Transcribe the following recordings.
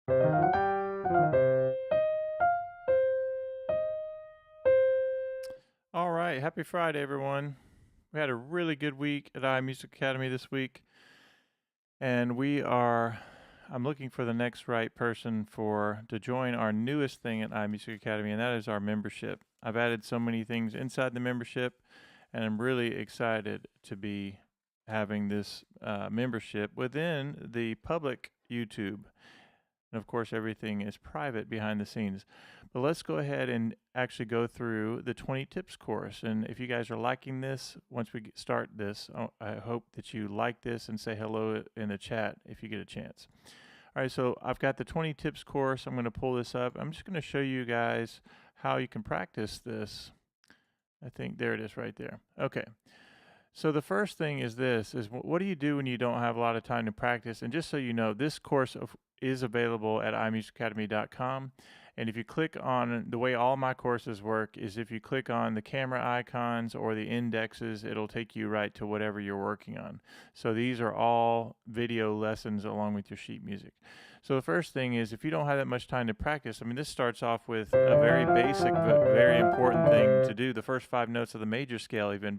All right, happy Friday, everyone. We had a really good week at iMusicAcademy this week, and I'm looking for the next right person to join our newest thing at iMusicAcademy, and that is our membership. I've added so many things inside the membership, and I'm really excited to be having this membership within the public YouTube. And of course, everything is private behind the scenes. But let's go ahead and actually go through the 20 tips course. And if you guys are liking this, once we start this, I hope that you like this and say hello in the chat if you get a chance. All right, so I've got the 20 tips course. I'm going to pull this up. I'm just going to show you guys how you can practice this. I think there it is right there. Okay. So the first thing is what do you do when you don't have a lot of time to practice? And just so you know, this course is available at iMusicAcademy.com. And if you click on, the way all my courses work is if you click on the camera icons or the indexes, it'll take you right to whatever you're working on. So these are all video lessons along with your sheet music. So the first thing is, if you don't have that much time to practice, I mean, this starts off with a very basic but very important thing to do, the first 5 notes of the major scale even.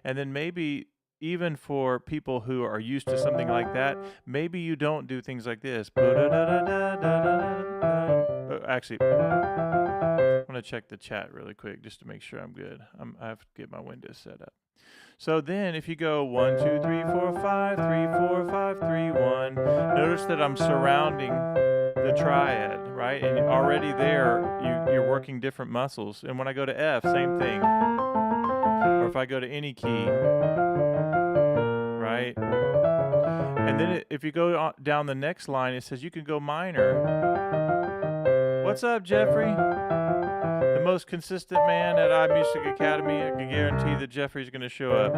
And then maybe even for people who are used to something like that, maybe you don't do things like this. Actually, I'm going to check the chat really quick just to make sure I'm good. I have to get my windows set up. So then if you go 1, 2, 3, 4, 5, 3, 4, 5, 3, 1, notice that I'm surrounding the triad, right? And already there, you're working different muscles. And when I go to F, same thing. Or if I go to any key, right? And then if you go down the next line, it says you can go minor. What's up, Jeffrey? The most consistent man at iMusicAcademy. I can guarantee that Jeffrey's going to show up.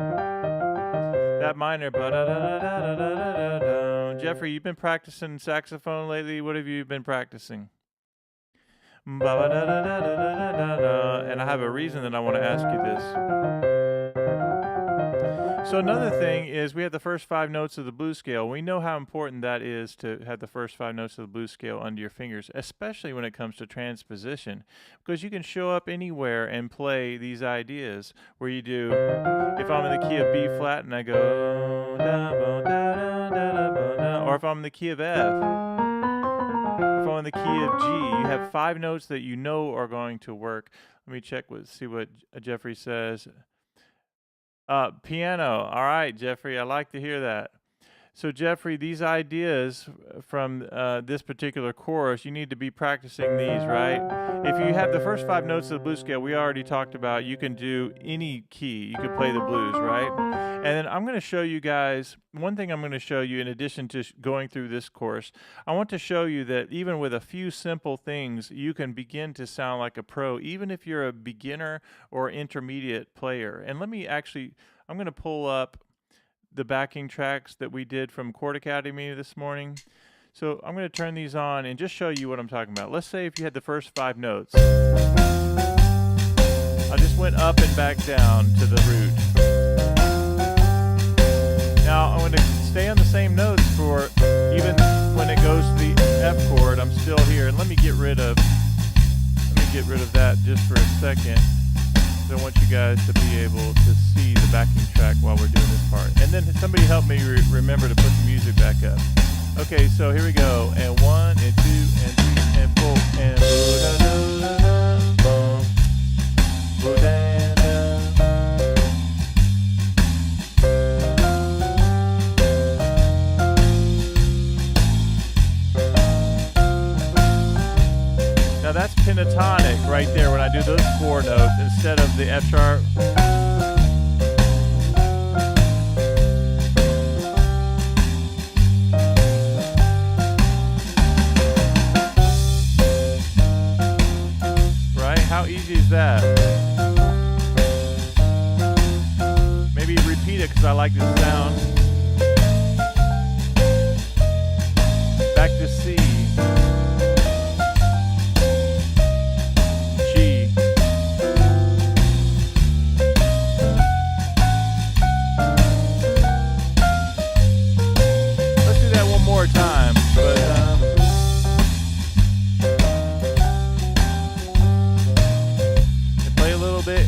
That minor. Jeffrey, you've been practicing saxophone lately. What have you been practicing? And I have a reason that I want to ask you this. So another thing is we have the first 5 notes of the blues scale. We know how important that is to have the first 5 notes of the blues scale under your fingers, especially when it comes to transposition, because you can show up anywhere and play these ideas where you do, if I'm in the key of B flat and I go, or if I'm in the key of F, if I'm in the key of G, you have 5 notes that you know are going to work. Let me check see what Jeffrey says. Piano. All right, Jeffrey, I like to hear that. So Jeffrey, these ideas from this particular course, you need to be practicing these, right? If you have the first 5 notes of the blues scale, we already talked about, you can do any key. You can play the blues, right? And then I'm going to show you guys, one thing I'm going to show you in addition to going through this course, I want to show you that even with a few simple things, you can begin to sound like a pro, even if you're a beginner or intermediate player. And I'm going to pull up the backing tracks that we did from Chord Academy this morning. So I'm going to turn these on and just show you what I'm talking about. Let's say if you had the first 5 notes. I just went up and back down to the root. Now I'm going to stay on the same notes for even when it goes to the F chord, I'm still here. And let me get rid of that just for a second. I want you guys to be able to see the backing track while we're doing this part. And then somebody help me remember to put the music back up. Okay, so here we go. And 1, and 2, and 3, and 4, and now that's pentatonic right there when I do those 4 notes instead of the F sharp. Right? How easy is that? Maybe repeat it because I like the sound. Back to C. Time.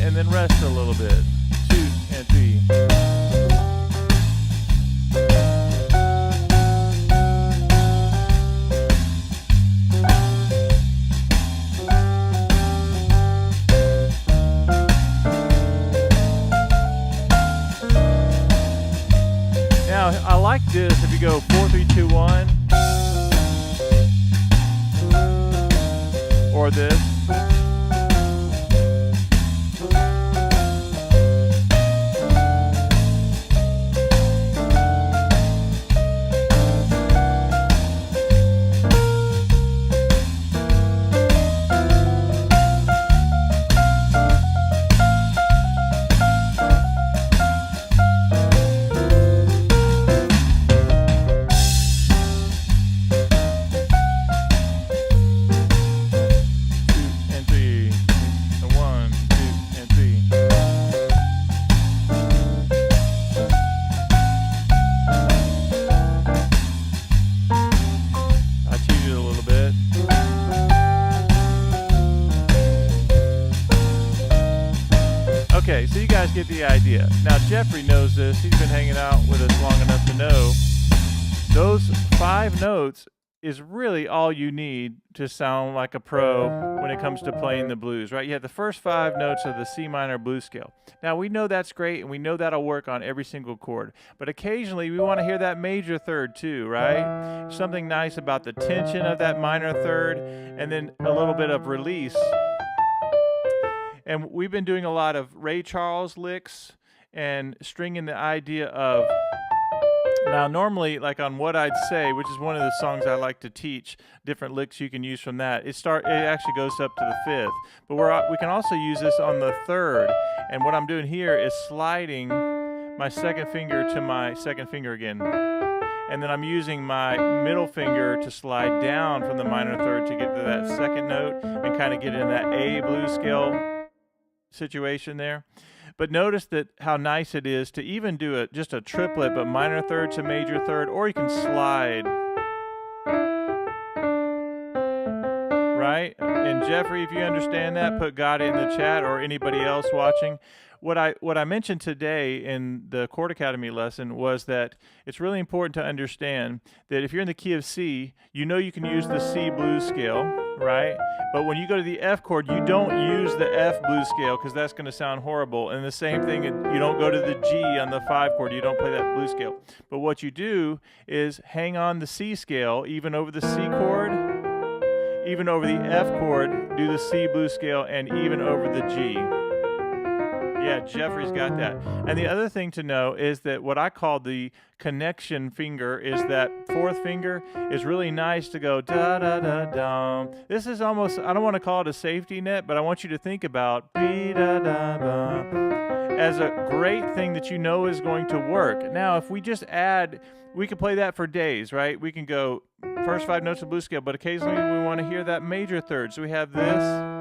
and then rest a little bit. 2 and 3. Now, I like this if you go 4, 3, 2, 1, or this. Okay, so you guys get the idea. Now, Jeffrey knows this. He's been hanging out with us long enough to know those 5 notes is really all you need to sound like a pro when it comes to playing the blues, right? You have the first 5 notes of the C minor blues scale. Now, we know that's great, and we know that'll work on every single chord. But occasionally, we want to hear that major third too, right? Something nice about the tension of that minor third, and then a little bit of release. And we've been doing a lot of Ray Charles licks and stringing the idea of, now normally like on What I'd Say, which is one of the songs I like to teach, different licks you can use from that. It actually goes up to the 5th, but we can also use this on the 3rd. And what I'm doing here is sliding my second finger to my second finger again. And then I'm using my middle finger to slide down from the minor third to get to that second note and kind of get in that A blues scale situation there. But notice that how nice it is to even do just a triplet, but minor third to major third, or you can slide. Right? And Jeffrey, if you understand that, put got it in the chat, or anybody else watching. What I mentioned today in the Chord Academy lesson was that it's really important to understand that if you're in the key of C, you know you can use the C blues scale, right? But when you go to the F chord, you don't use the F blues scale because that's going to sound horrible. And the same thing, you don't go to the G on the 5 chord, you don't play that blues scale. But what you do is hang on the C scale, even over the C chord, even over the F chord, do the C blues scale, and even over the G. Yeah, Jeffrey's got that. And the other thing to know is that what I call the connection finger is that 4th finger is really nice to go da-da-da-dum. This is almost, I don't want to call it a safety net, but I want you to think about be-da-da-da as a great thing that you know is going to work. Now, if we just add, we could play that for days, right? We can go first 5 notes of blues scale, but occasionally we want to hear that major third. So we have this.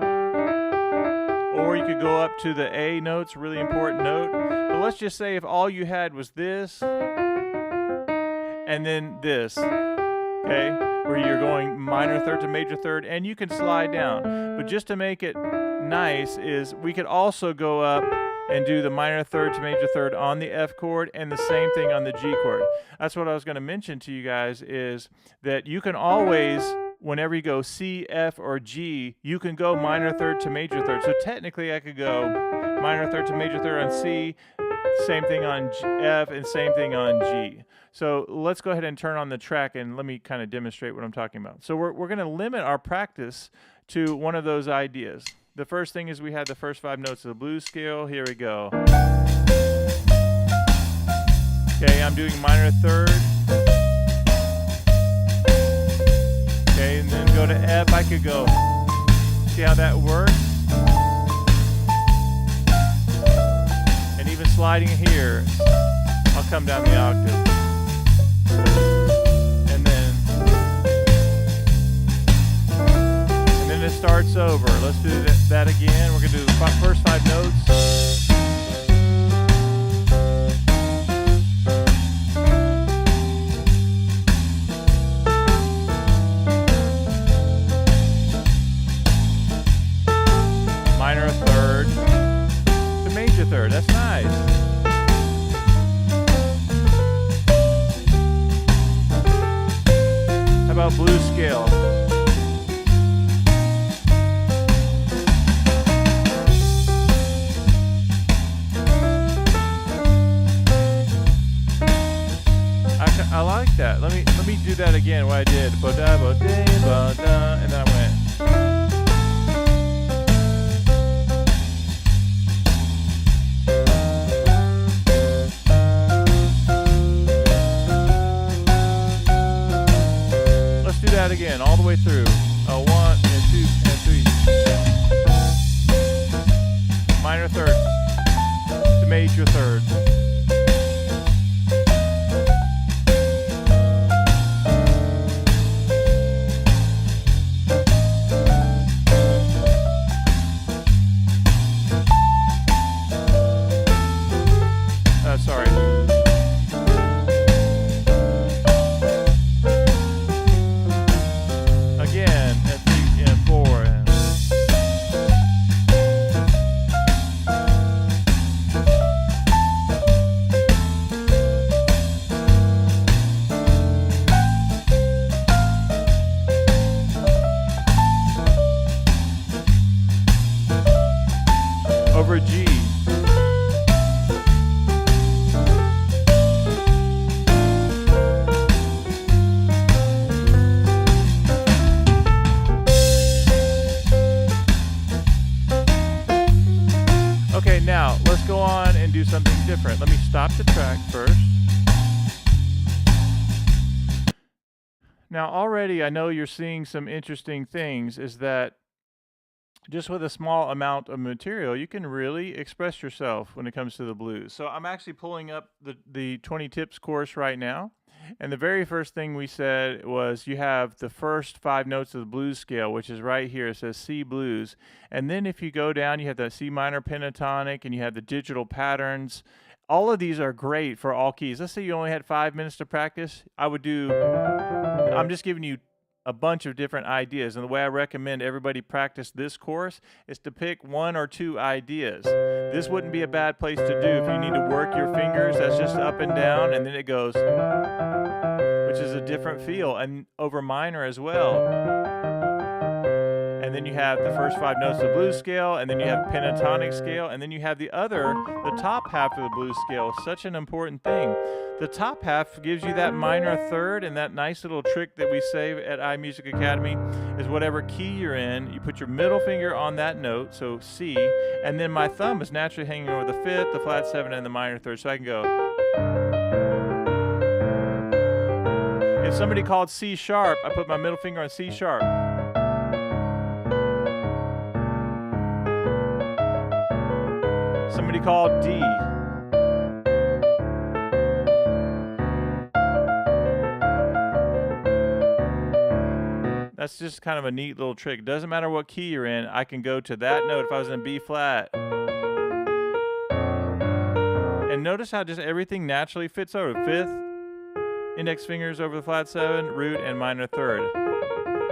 Or you could go up to the A notes, really important note. But let's just say if all you had was this and then this, okay, where you're going minor third to major third, and you can slide down. But just to make it nice is we could also go up and do the minor third to major third on the F chord and the same thing on the G chord. That's what I was going to mention to you guys, is that you can always, whenever you go C, F, or G, you can go minor third to major third. So technically I could go minor third to major third on C, same thing on F, and same thing on G. So let's go ahead and turn on the track and let me kind of demonstrate what I'm talking about. So we're going to limit our practice to one of those ideas. The first thing is we had the first 5 notes of the blues scale. Here we go. Okay, I'm doing minor third. Okay, and then go to F. I could go. See how that works? And even sliding here, I'll come down the octave. And then it starts over. Let's do that again. We're going to do the first 5 notes. major third. That's nice. How about blues scale? I like that. Let me do that again. What I did, and then I went. Let's do that again, all the way through. 1 and 2 and 3. Minor third to major third. Sorry. Again, and 3 and 4. Over G. Okay, now let's go on and do something different. Let me stop the track first. Now already I know you're seeing some interesting things, is that just with a small amount of material, you can really express yourself when it comes to the blues. So I'm actually pulling up the 20 Tips course right now. And the very first thing we said was you have the first 5 notes of the blues scale, which is right here. It says C blues. And then if you go down, you have the C minor pentatonic and you have the digital patterns. All of these are great for all keys. Let's say you only had 5 minutes to practice. I'm just giving you a bunch of different ideas. And the way I recommend everybody practice this course is to pick 1 or 2 ideas. This wouldn't be a bad place to do if you need to work your fingers. That's just up and down, and then it goes, which is a different feel, and over minor as well. And then you have the first 5 notes of the blues scale, and then you have pentatonic scale, and then you have the top half of the blues scale. Such an important thing. The top half gives you that minor third, and that nice little trick that we say at iMusicAcademy is whatever key you're in, you put your middle finger on that note, so C, and then my thumb is naturally hanging over the 5th, the flat 7, and the minor third, so I can go. If somebody called C sharp, I put my middle finger on C sharp. Somebody called D. That's just kind of a neat little trick. Doesn't matter what key you're in, I can go to that note if I was in B flat. And notice how just everything naturally fits over. 5th, index fingers over the flat 7, root, and minor third.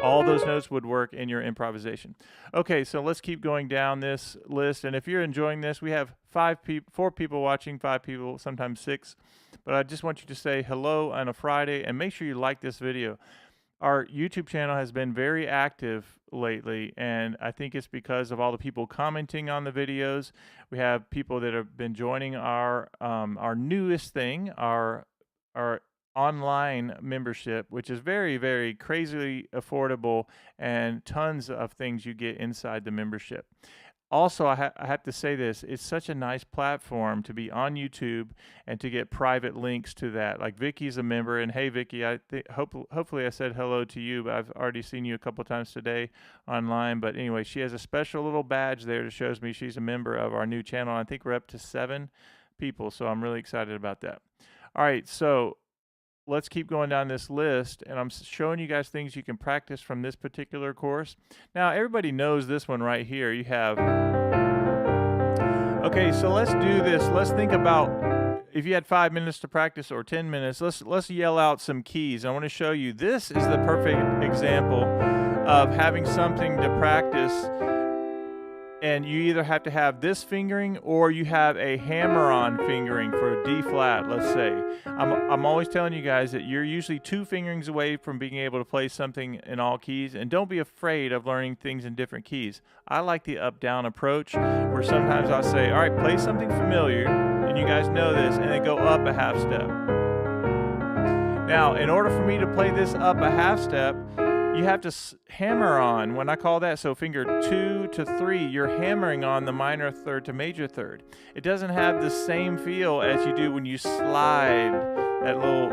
All those notes would work in your improvisation. Okay, so let's keep going down this list. And if you're enjoying this, we have 4 people watching, 5 people, sometimes 6. But I just want you to say hello on a Friday and make sure you like this video. Our YouTube channel has been very active lately, and I think it's because of all the people commenting on the videos. We have people that have been joining our newest thing, our online membership, which is very, very crazily affordable, and tons of things you get inside the membership. Also, I have to say this, it's such a nice platform to be on YouTube and to get private links to that. Like Vicky's a member, and hey Vicky, hopefully I said hello to you, but I've already seen you a couple times today online. But anyway, she has a special little badge there that shows me she's a member of our new channel. I think we're up to 7 people, so I'm really excited about that. All right, so let's keep going down this list, and I'm showing you guys things you can practice from this particular course. Now, everybody knows this one right here. You have, okay, so let's do this. Let's think about if you had 5 minutes to practice or 10 minutes, let's yell out some keys. I want to show you, this is the perfect example of having something to practice and you either have to have this fingering or you have a hammer-on fingering for D flat, let's say. I'm always telling you guys that you're usually 2 fingerings away from being able to play something in all keys, and don't be afraid of learning things in different keys. I like the up-down approach, where sometimes I'll say, all right, play something familiar, and you guys know this, and then go up a half step. Now, in order for me to play this up a half step, you have to hammer on, when I call that, so finger 2 to 3, you're hammering on the minor third to major third. It doesn't have the same feel as you do when you slide, that little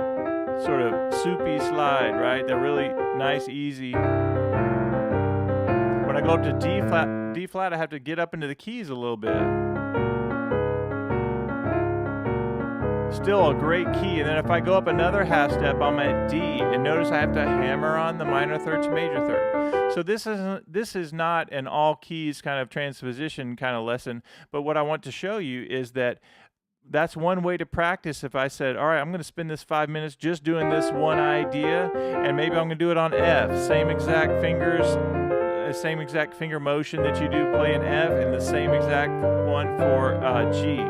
sort of soupy slide, right? That really nice, easy. When I go up to D flat, I have to get up into the keys a little bit. Still a great key, and then if I go up another half step, I'm at D, and notice I have to hammer on the minor third to major third. So this is not an all keys kind of transposition kind of lesson, but what I want to show you is that that's one way to practice. If I said, all right, I'm going to spend this 5 minutes just doing this one idea, and maybe I'm going to do it on F, same exact fingers, same exact finger motion that you do playing F, and the same exact one for G.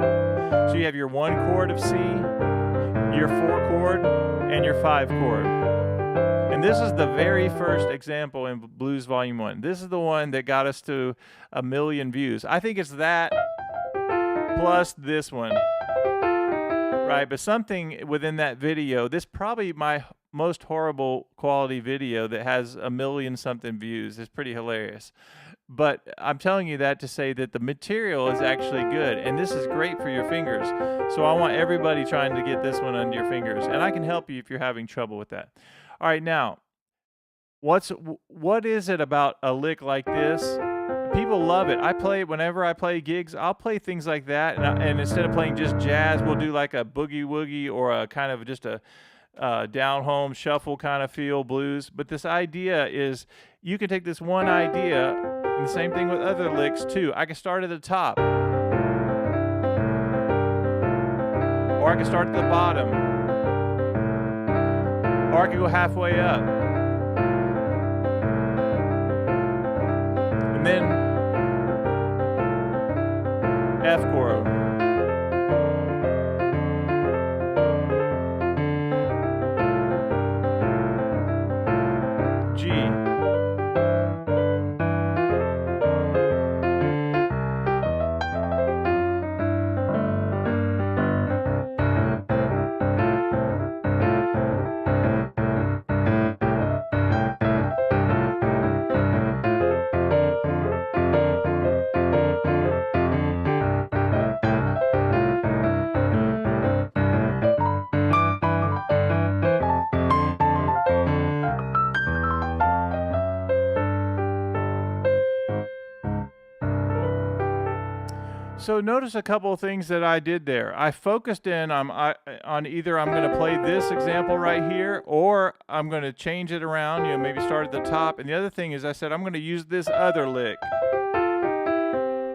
So you have your 1 chord of C, your 4 chord, and your 5 chord. And this is the very first example in Blues Volume 1. This is the one that got us to 1 million views. I think it's that plus this one, right? But something within that video, this is probably my most horrible quality video that has 1 million something views. It's pretty hilarious. But I'm telling you that to say that the material is actually good, and this is great for your fingers. So I want everybody trying to get this one under your fingers, and I can help you if you're having trouble with that. All right, now, what is it about a lick like this? People love it. Whenever I play gigs, I'll play things like that, and instead of playing just jazz, we'll do like a boogie woogie or a kind of just a down home shuffle kind of feel blues. But this idea is you can take this one idea, and the same thing with other licks too. I can start at the top, or I can start at the bottom, or I can go halfway up, and then F chord, G, So notice a couple of things that I did there. I focused in on either I'm going to play this example right here, or I'm going to change it around, maybe start at the top. And the other thing is I said I'm going to use this other lick,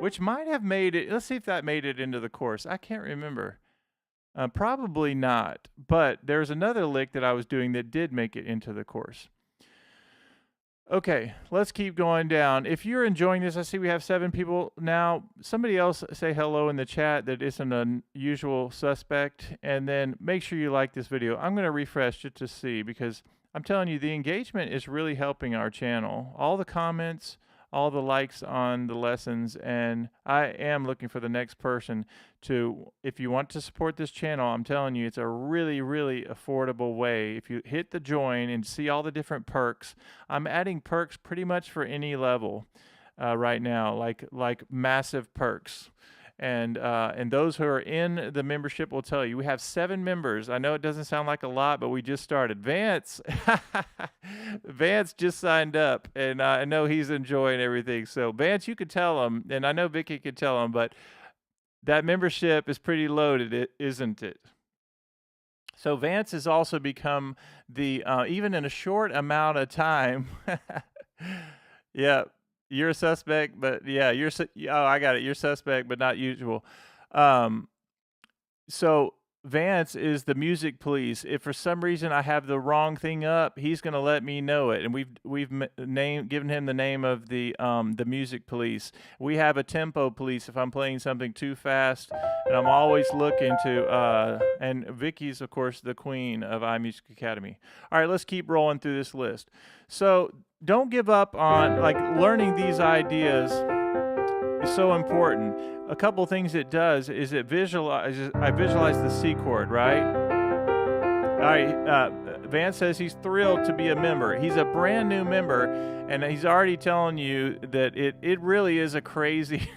which might have made it. Let's see if that made it into the course. I can't remember. Probably not. But there's another lick that I was doing that did make it into the course. Okay, let's keep going down. If you're enjoying this, I see we have 7 people now. Somebody else say hello in the chat that isn't a usual suspect, and then make sure you like this video. I'm going to refresh just to see, because I'm telling you, the engagement is really helping our channel. All the comments, all the likes on the lessons, and I am looking for the next person to, if you want to support this channel, I'm telling you, it's a really, really affordable way. If you hit the join and see all the different perks, I'm adding perks pretty much for any level right now, like massive perks. And those who are in the membership will tell you. We have 7 members. I know it doesn't sound like a lot, but we just started. Vance, Vance just signed up, and I know he's enjoying everything. So Vance, you could tell him, and I know Vicky could tell him, but that membership is pretty loaded, isn't it? So Vance has also become the, even in a short amount of time, yeah, you're a suspect, but yeah, I got it. You're suspect, but not usual. So Vance is the music police. If for some reason I have the wrong thing up, he's going to let me know it. And given him the name of the music police. We have a tempo police if I'm playing something too fast, and I'm always looking to. And Vicky's of course the queen of iMusicAcademy. All right, let's keep rolling through this list. So don't give up on learning these ideas. Is so important. A couple things it does is I visualize the C chord, right? All right, Vance says he's thrilled to be a member. He's a brand new member, and he's already telling you that it really is a crazy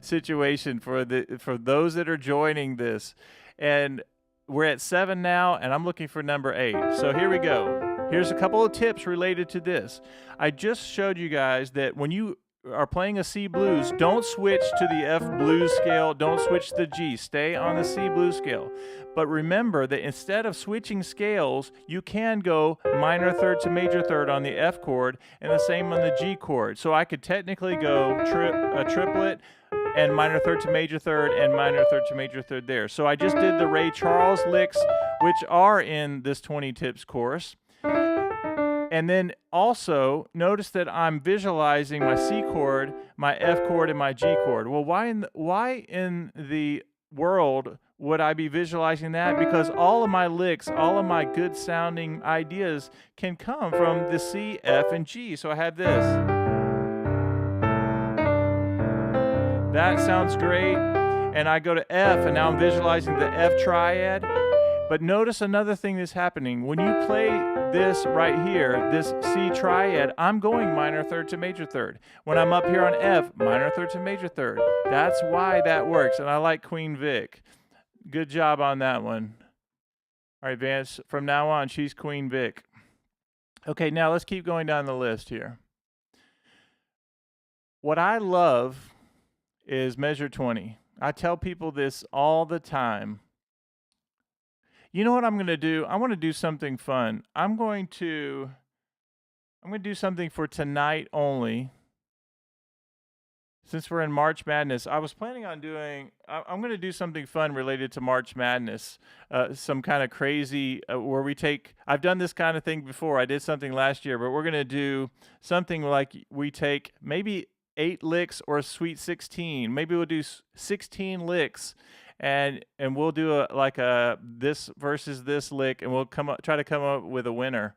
situation for those that are joining this. And we're at 7 now, and I'm looking for number 8. So here we go. Here's a couple of tips related to this. I just showed you guys that when you are playing a C blues, don't switch to the F blues scale, don't switch to the G, stay on the C blues scale. But remember that instead of switching scales, you can go minor third to major third on the F chord and the same on the G chord. So I could technically go a triplet and minor third to major third and minor third to major third there. So I just did the Ray Charles licks, which are in this 20 tips course. And then also notice that I'm visualizing my C chord, my F chord, and my G chord. Well, why in the world would I be visualizing that? Because all of my licks, all of my good sounding ideas can come from the C, F, and G. So I have this. That sounds great. And I go to F, and now I'm visualizing the F triad. But notice another thing that's happening. When you play this right here, this C triad, I'm going minor third to major third. When I'm up here on F, minor third to major third. That's why that works, and I like Queen Vic. Good job on that one. All right, Vance, from now on, she's Queen Vic. Okay, now let's keep going down the list here. What I love is measure 20. I tell people this all the time. You know what I'm going to do? I want to do something fun. I'm going to do something for tonight only. Since we're in March Madness, I was planning on I'm going to do something fun related to March Madness. Some kind of crazy where I've done this kind of thing before. I did something last year, but we're going to do something like we take maybe 8 licks or a Sweet 16. Maybe we'll do 16 licks. And we'll do this versus this lick, and we'll try to come up with a winner.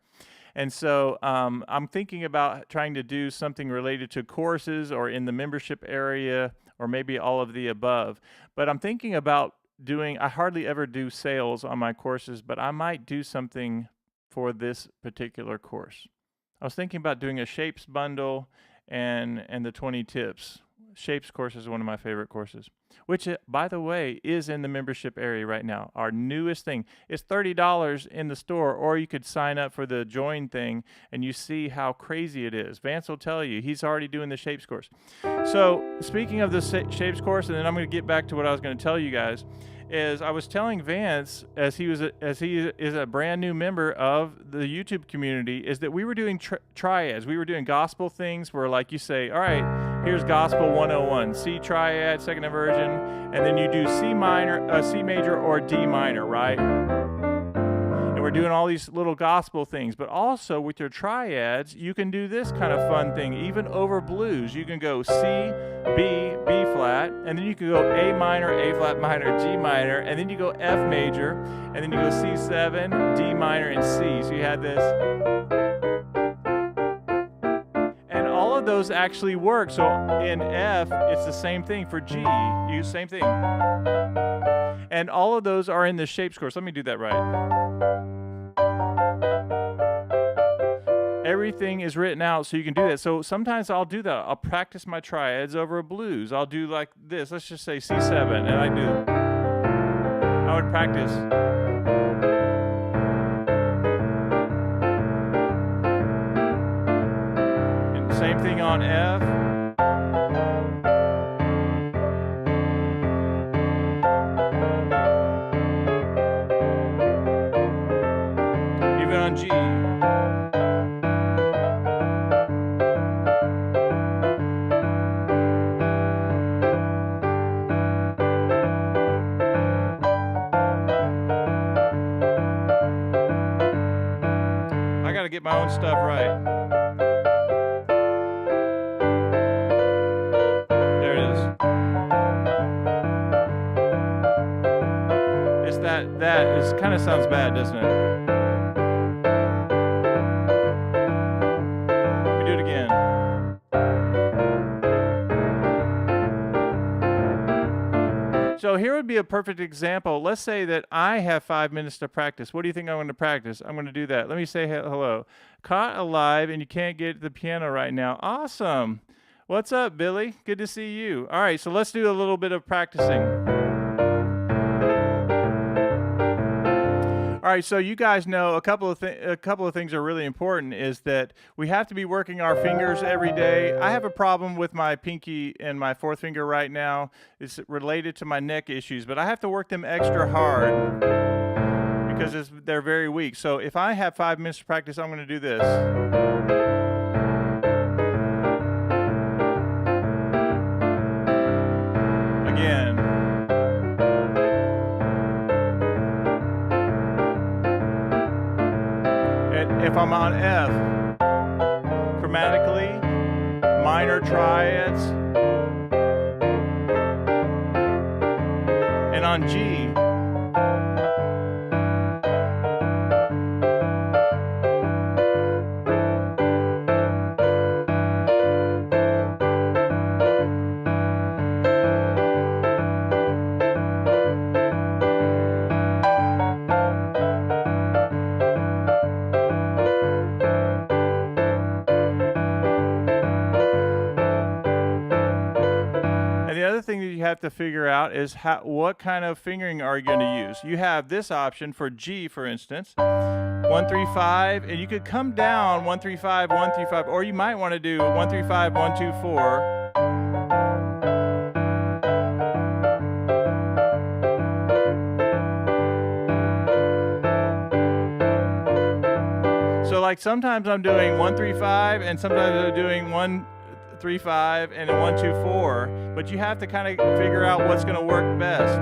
And so I'm thinking about trying to do something related to courses or in the membership area, or maybe all of the above. But I'm thinking about I hardly ever do sales on my courses, but I might do something for this particular course. I was thinking about doing a shapes bundle and the 20 tips. Shapes course is one of my favorite courses, which, by the way, is in the membership area right now. Our newest thing. It's $30 in the store, or you could sign up for the join thing, and you see how crazy it is. Vance will tell you. He's already doing the shapes course. So speaking of the shapes course, and then I'm going to get back to what I was going to tell you guys, is I was telling Vance, as he is a brand new member of the YouTube community, is that we were doing triads. We were doing gospel things where, like, you say, all right, here's gospel 101, C triad, second inversion, and then you do C major, or D minor, right? And we're doing all these little gospel things. But also with your triads, you can do this kind of fun thing, even over blues. You can go C, B, B flat, and then you can go A minor, A flat minor, G minor, and then you go F major, and then you go C7, D minor, and C. So you had this. And all of those actually work. So in F, it's the same thing. For G, you use the same thing. And all of those are in the shapes course. Let me do that right. Everything is written out so you can do that. So sometimes I'll do that. I'll practice my triads over a blues. I'll do like this. Let's just say C7, and I would practice. And same thing on F. Even on G. my own stuff right. There it is. It's that it kind of sounds bad, doesn't it? Let me do it again. So here would be a perfect example. Let's say that I have 5 minutes to practice. What do you think I'm going to practice? I'm going to do that. Let me say hello. Caught alive, and you can't get the piano right now. Awesome. What's up, Billy? Good to see you. All right, so let's do a little bit of practicing. All right, so you guys know a couple of things are really important is that we have to be working our fingers every day. I have a problem with my pinky and my fourth finger right now. It's related to my neck issues, but I have to work them extra hard because they're very weak. So if I have 5 minutes to practice, I'm going to do this. Again. If I'm on F, chromatically, minor triads, and on G, have to figure out is what kind of fingering are you going to use. You have this option for G, for instance, 1 3 5, and you could come down 1 3 5 1 3 5, or you might want to do 1 3 5 1 2 4. So like sometimes I'm doing 1 3 5, and sometimes I'm doing 1 3 5 and 1 2 4, but you have to kind of figure out what's going to work best.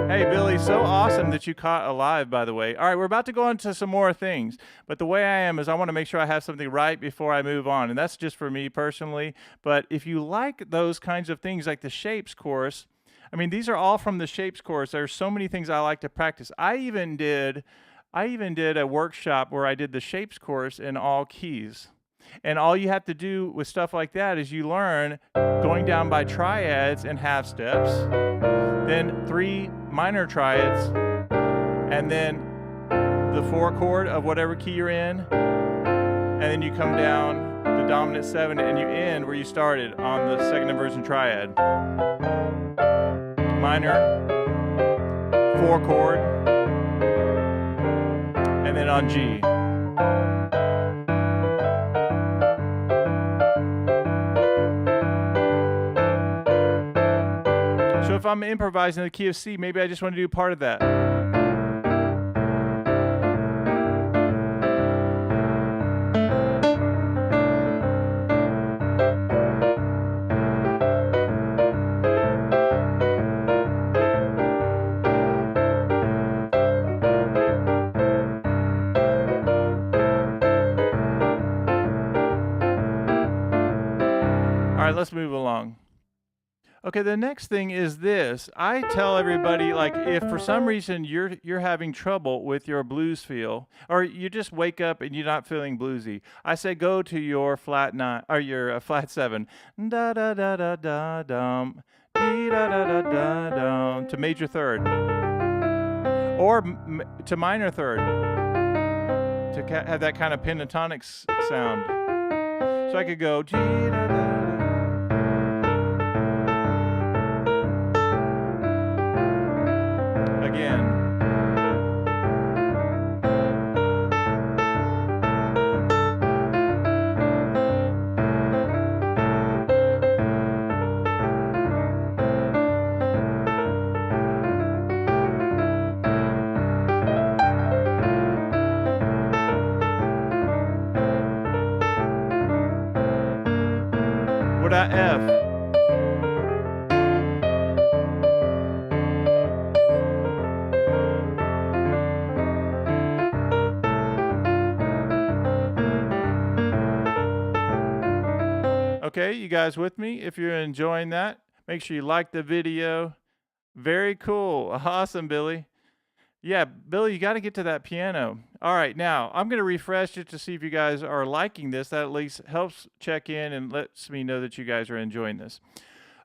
Hey Billy, so awesome that you caught alive, by the way. All right, we're about to go into some more things, but the way I am is I want to make sure I have something right before I move on, and that's just for me personally. But if you like those kinds of things like the shapes course, I mean, these are all from the shapes course. There's so many things I like to practice. I even did a workshop where I did the shapes course in all keys. And all you have to do with stuff like that is you learn going down by triads and half steps, then 3 minor triads, and then the 4 chord of whatever key you're in, and then you come down the dominant 7 and you end where you started on the second inversion triad. Minor, 4 chord, and then on G. So if I'm improvising the key of C, maybe I just want to do part of that. All right, let's move along. Okay, the next thing is this. I tell everybody, like, if for some reason you're having trouble with your blues feel, or you just wake up and you're not feeling bluesy, I say go to your flat 9 or your flat 7, da da da da da dum, dee da da da da dum, to major third, or to minor third, to have that kind of pentatonic sound. So I could go dee da da. Again. Okay, you guys with me? If you're enjoying that, make sure you like the video. Very cool. Awesome, Billy. Yeah, Billy, you got to get to that piano. All right, now I'm going to refresh it to see if you guys are liking this. That at least helps check in and lets me know that you guys are enjoying this.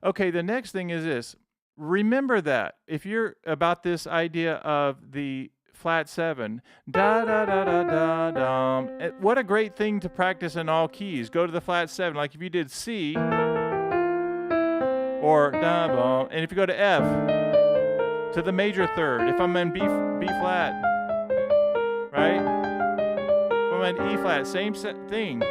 Okay, the next thing is this. Remember that if you're about this idea of the flat 7, da da da da da dum. What a great thing to practice in all keys. Go to the flat 7, like if you did C or da bum, and if you go to F, to the major third. If I'm in B flat, right? If I'm in E flat, same thing.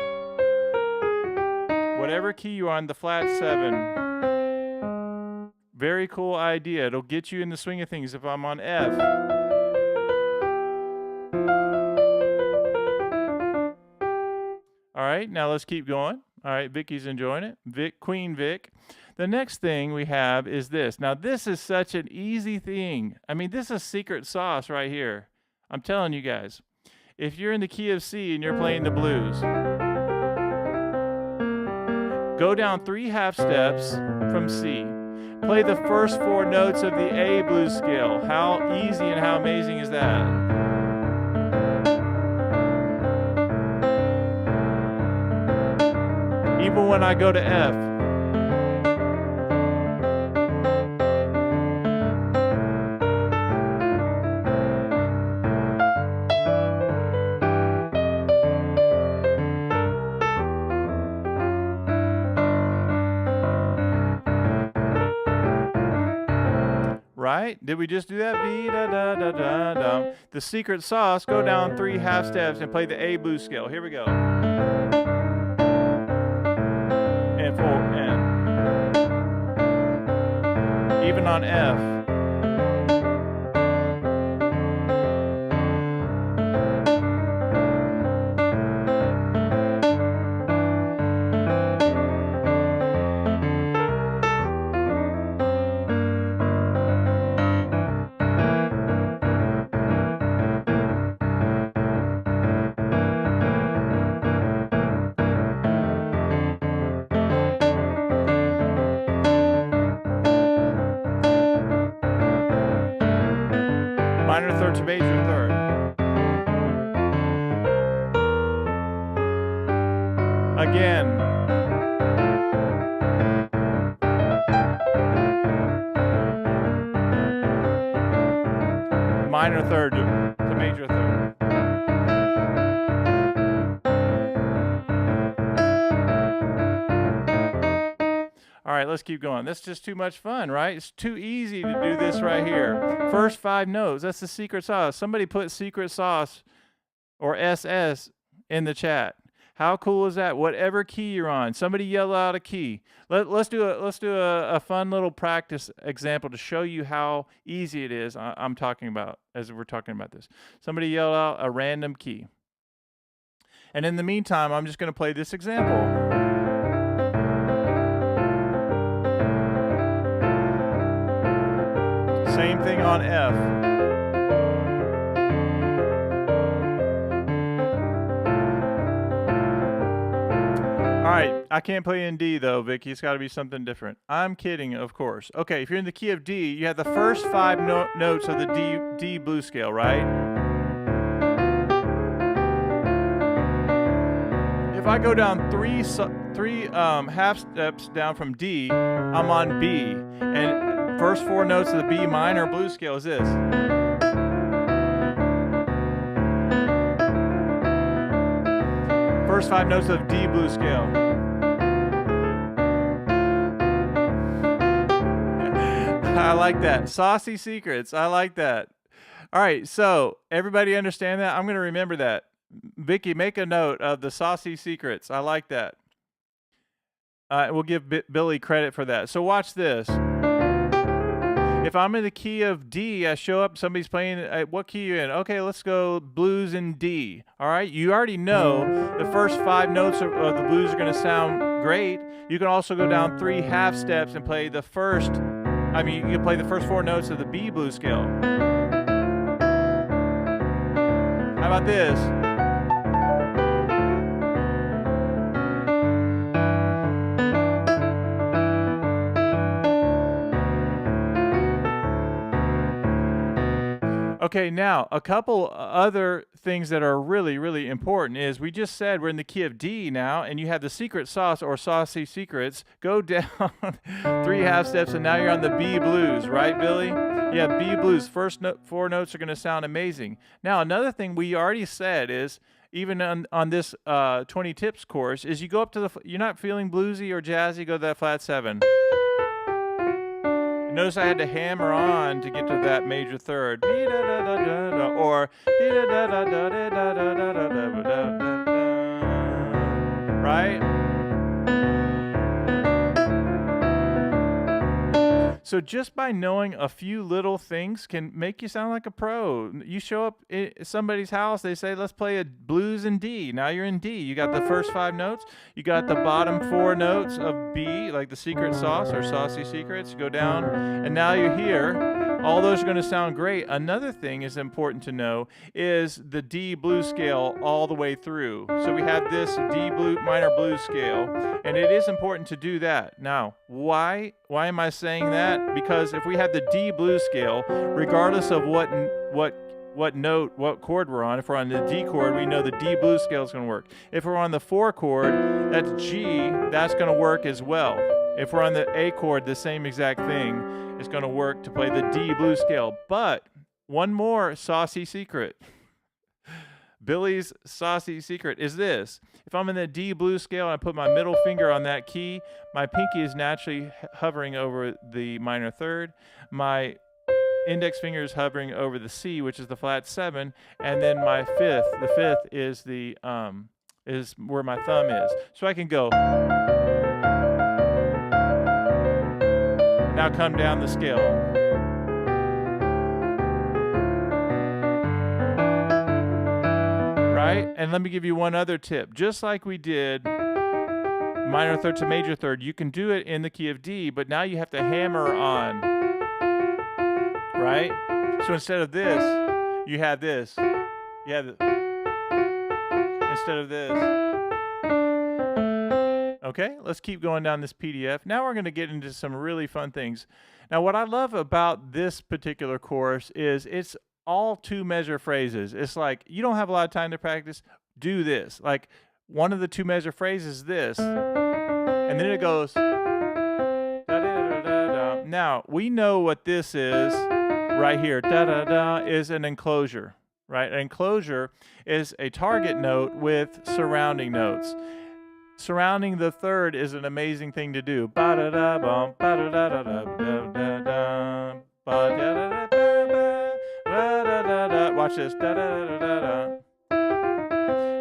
Whatever key you're on, the flat 7. Very cool idea. It'll get you in the swing of things. If I'm on F, all right, now let's keep going. All right, Vicky's enjoying it. Queen Vic. The next thing we have is this. Now, this is such an easy thing. I mean, this is secret sauce right here. I'm telling you guys. If you're in the key of C and you're playing the blues, go down 3 half steps from C. Play the first 4 notes of the A blues scale. How easy and how amazing is that? Even when I go to F. Right? Did we just do that? B-da-da-da-da-dum. The secret sauce, go down 3 half steps and play the A blues scale. Here we go. And 4, and even on F. Minor third to major third. Again. Minor third to major third. All right, let's keep going. That's just too much fun, right? It's too easy to do this right here. First 5 notes. That's the secret sauce. Somebody put secret sauce or SS in the chat. How cool is that? Whatever key you're on, somebody yell out a key. Let's do a fun little practice example to show you how easy it is. I'm talking about as we're talking about this. Somebody yell out a random key. And in the meantime, I'm just going to play this example. Same thing on F. All right, I can't play in D though, Vicky. It's got to be something different. I'm kidding, of course. Okay, if you're in the key of D, you have the first 5 notes of the D blues scale, right? If I go down 3 half steps down from D, I'm on B, and first 4 notes of the B minor blues scale is this. First 5 notes of D blues scale. I like that. Saucy secrets. I like that. All right, so everybody understand that? I'm going to remember that. Vicky, make a note of the saucy secrets. I like that. We'll give Billy credit for that. So watch this. If I'm in the key of D, I show up, somebody's playing, what key are you in? Okay, let's go blues in D. All right, you already know the first 5 notes of the blues are going to sound great. You can also go down 3 half steps and play the first, you can play the first 4 notes of the B blues scale. How about this? Okay, now a couple other things that are really, really important is we just said we're in the key of D now, and you have the secret sauce or saucy secrets. Go down 3 half steps, and now you're on the B blues, right, Billy? Yeah, B blues. First 4 notes are going to sound amazing. Now, another thing we already said is, even on this 20 tips course, is you go up to you're not feeling bluesy or jazzy, go to that flat 7. Notice I had to hammer on to get to that major third. Or right? So just by knowing a few little things can make you sound like a pro. You show up at somebody's house, they say, let's play a blues in D. Now you're in D. You got the first 5 notes. You got the bottom 4 notes of B, like the secret sauce or saucy secrets. Go down, and now you're here. All those are going to sound great. Another thing is important to know is the D blues scale all the way through. So we have this D minor blues scale, and it is important to do that. Now, why am I saying that? Because if we have the D blues scale, regardless of what note, what chord we're on, if we're on the D chord, we know the D blues scale is going to work. If we're on the 4 chord, that's G, that's going to work as well. If we're on the A chord, the same exact thing is going to work to play the D blues scale. But one more saucy secret. Billy's saucy secret is this. If I'm in the D blues scale and I put my middle finger on that key, my pinky is naturally hovering over the minor third. My index finger is hovering over the C, which is the flat 7, and then my fifth, the 5th is the is where my thumb is. So I can go. Now come down the scale. Right? And let me give you one other tip. Just like we did minor third to major third, you can do it in the key of D, but now you have to hammer on. Right? So instead of this, you have this. You have instead of this. Okay, let's keep going down this PDF. Now we're going to get into some really fun things. Now, what I love about this particular course is it's all 2-measure phrases. It's like, you don't have a lot of time to practice, do this. Like, one of the 2-measure phrases is this, and then it goes, da-da-da-da-da. Now, we know what this is right here. Da-da-da is an enclosure, right? An enclosure is a target note with surrounding notes. Surrounding the third is an amazing thing to do. Ba-da-da-bum, ba-da-da-da-da-da-da-da, ba-da-da-da-da-da-da-da. Watch this. Da-da-da-da-da-da.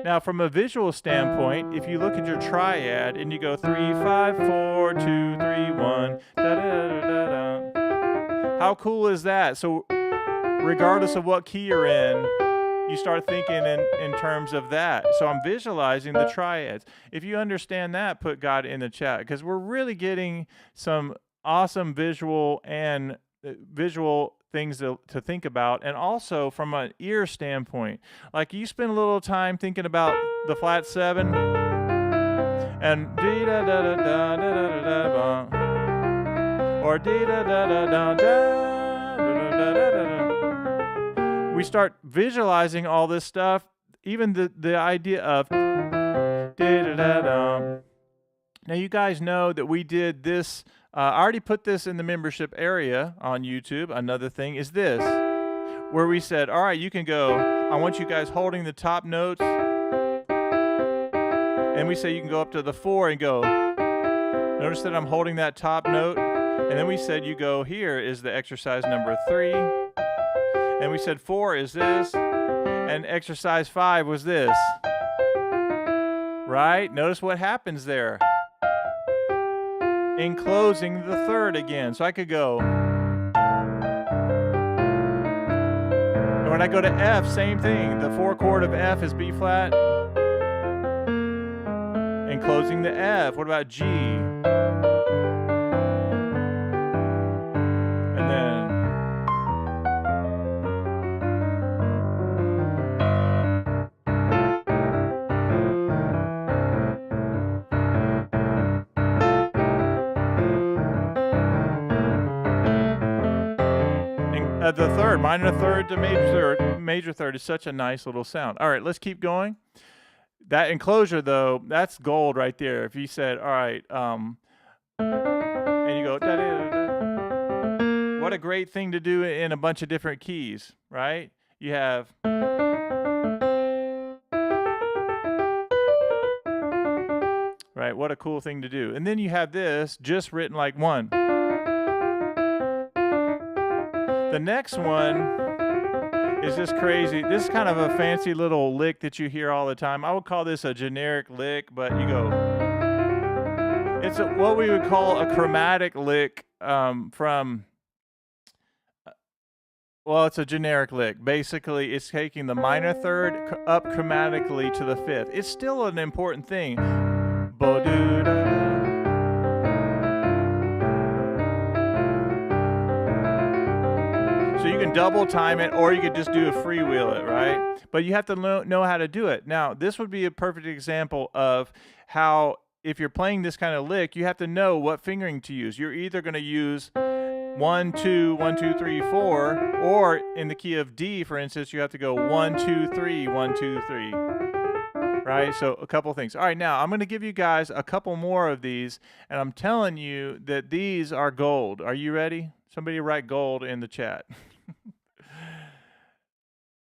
Now, from a visual standpoint, if you look at your triad and you go 3, 5, 4, 2, 3, 1, da-da-da-da-da. How cool is that? So, regardless of what key you're in, you start thinking in terms of that. So I'm visualizing the triads. If you understand that, put God in the chat, because we're really getting some awesome visual things to think about, and also from an ear standpoint. Like, you spend a little time thinking about the flat 7 and dee da da da da da da da da, or dee da da da da da. We start visualizing all this stuff, even the idea of da-da-da-da. Now, you guys know that we did this. I already put this in the membership area on YouTube. Another thing is this, where we said, all right, you can go. I want you guys holding the top notes. And we say you can go up to the 4 and go. Notice that I'm holding that top note. And then we said you go, here is the exercise number 3. And we said 4 is this, and exercise 5 was this. Right? Notice what happens there. Enclosing the third again. So I could go. And when I go to F, same thing. The 4 chord of F is B flat. Enclosing the F. What about G? the third, minor third to major third is such a nice little sound. All right, let's keep going. That enclosure, though, that's gold right there. If you said, all right, and you go, da-da-da-da. What a great thing to do in a bunch of different keys, right? You have, right, what a cool thing to do. And then you have this just written like one. The next one is this crazy. This is kind of a fancy little lick that you hear all the time. I would call this a generic lick, but you go. It's what we would call a chromatic lick well, it's a generic lick. Basically, it's taking the minor third up chromatically to the fifth. It's still an important thing. So you can double time it, or you could just do a freewheel it, right? But you have to know how to do it. Now, this would be a perfect example of how, if you're playing this kind of lick, you have to know what fingering to use. You're either going to use 1, 2, 1, 2, 3, 4, or in the key of D, for instance, you have to go 1, 2, 3, 1, 2, 3. Right? So a couple things. All right, now I'm going to give you guys a couple more of these, and I'm telling you that these are gold. Are you ready? Somebody write gold in the chat.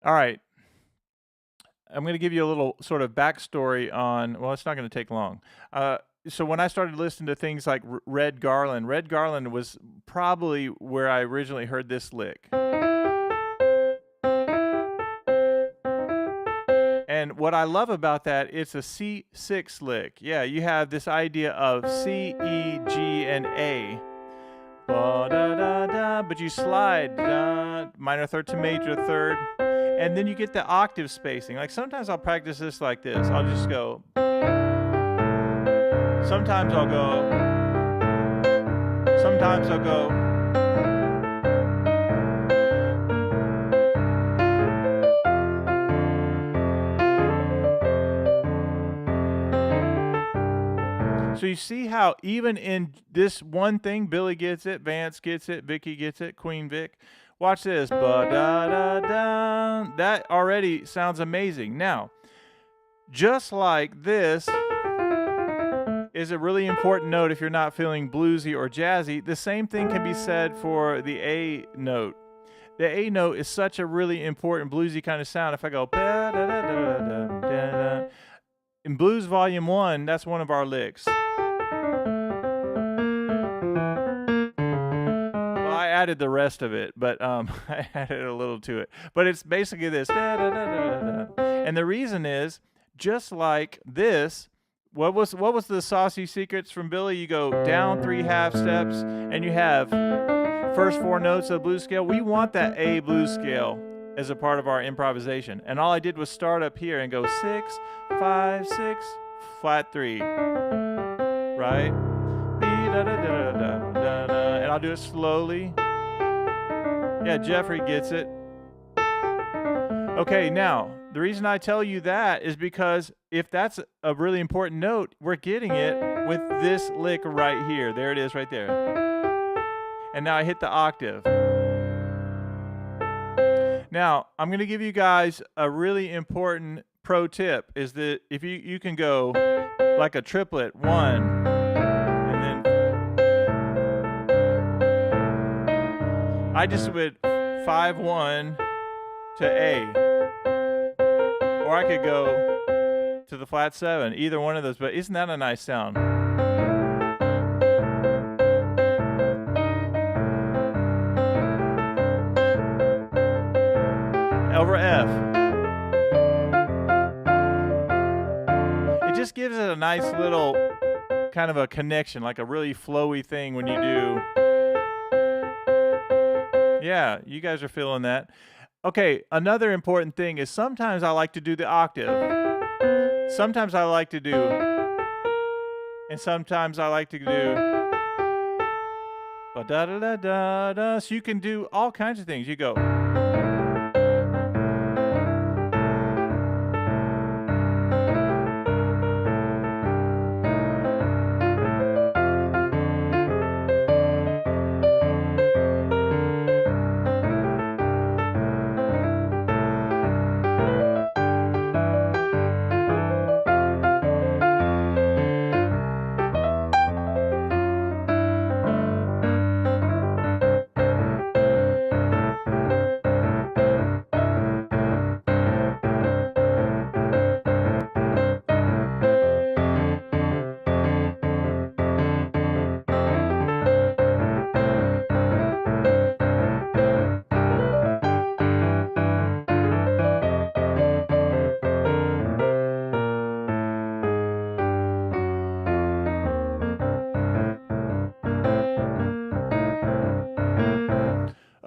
All right. I'm going to give you a little sort of backstory on, well, it's not going to take long. So when I started listening to things like Red Garland was probably where I originally heard this lick. And what I love about that, it's a C6 lick. Yeah, you have this idea of C, E, G, and A. But you slide minor third to major third, and then you get the octave spacing. Like sometimes I'll practice this like this. I'll just go. Sometimes I'll go. Sometimes I'll go. So you see how even in this one thing, Billy gets it, Vance gets it, Vicky gets it, Queen Vic. Watch this. Ba-da-da-da. That already sounds amazing. Now, just like this is a really important note if you're not feeling bluesy or jazzy, the same thing can be said for the A note. The A note is such a really important bluesy kind of sound. If I go ba-da-da-da-da-da-da, in Blues Volume 1, that's one of our licks. I added the rest of it, but I added a little to it. But it's basically this. And the reason is, just like this, what was the saucy secrets from Billy? You go down 3 half steps, and you have first 4 notes of the blues scale. We want that A blues scale as a part of our improvisation. And all I did was start up here and go 6, 5, 6, flat 3. Right? And I'll do it slowly. Yeah, Jeffrey gets it. Okay, now, the reason I tell you that is because if that's a really important note, we're getting it with this lick right here. There it is right there. And now I hit the octave. Now, I'm going to give you guys a really important pro tip, is that if you can go like a triplet, 1, and then I just would 5, 1 to A, or I could go to the flat 7, either one of those, but isn't that a nice sound? Over F. It just gives it a nice little kind of a connection, like a really flowy thing when you do. Yeah, you guys are feeling that. Okay, another important thing is sometimes I like to do the octave. Sometimes I like to do, and sometimes I like to do da-da-da-da-da. So you can do all kinds of things. You go.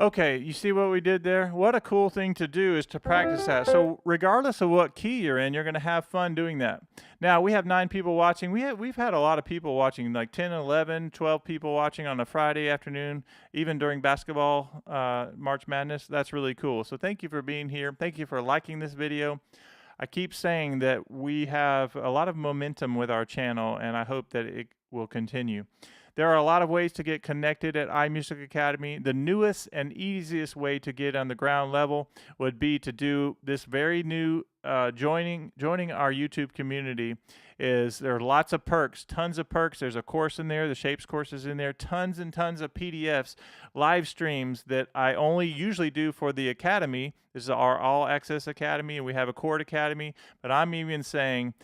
Okay, you see what we did there? What a cool thing to do is to practice that. So regardless of what key you're in, you're going to have fun doing that. Now, we have 9 people watching. We've had a lot of people watching, like 10, 11, 12 people watching on a Friday afternoon, even during basketball, March Madness. That's really cool. So thank you for being here. Thank you for liking this video. I keep saying that we have a lot of momentum with our channel, and I hope that it will continue. There are a lot of ways to get connected at iMusicAcademy. The newest and easiest way to get on the ground level would be to do this very new joining our YouTube community. There are lots of perks, tons of perks. There's a course in there, the Shapes course is in there, tons and tons of PDFs, live streams that I only usually do for the Academy. This is our All Access Academy, and we have a Chord Academy, but I'm even saying,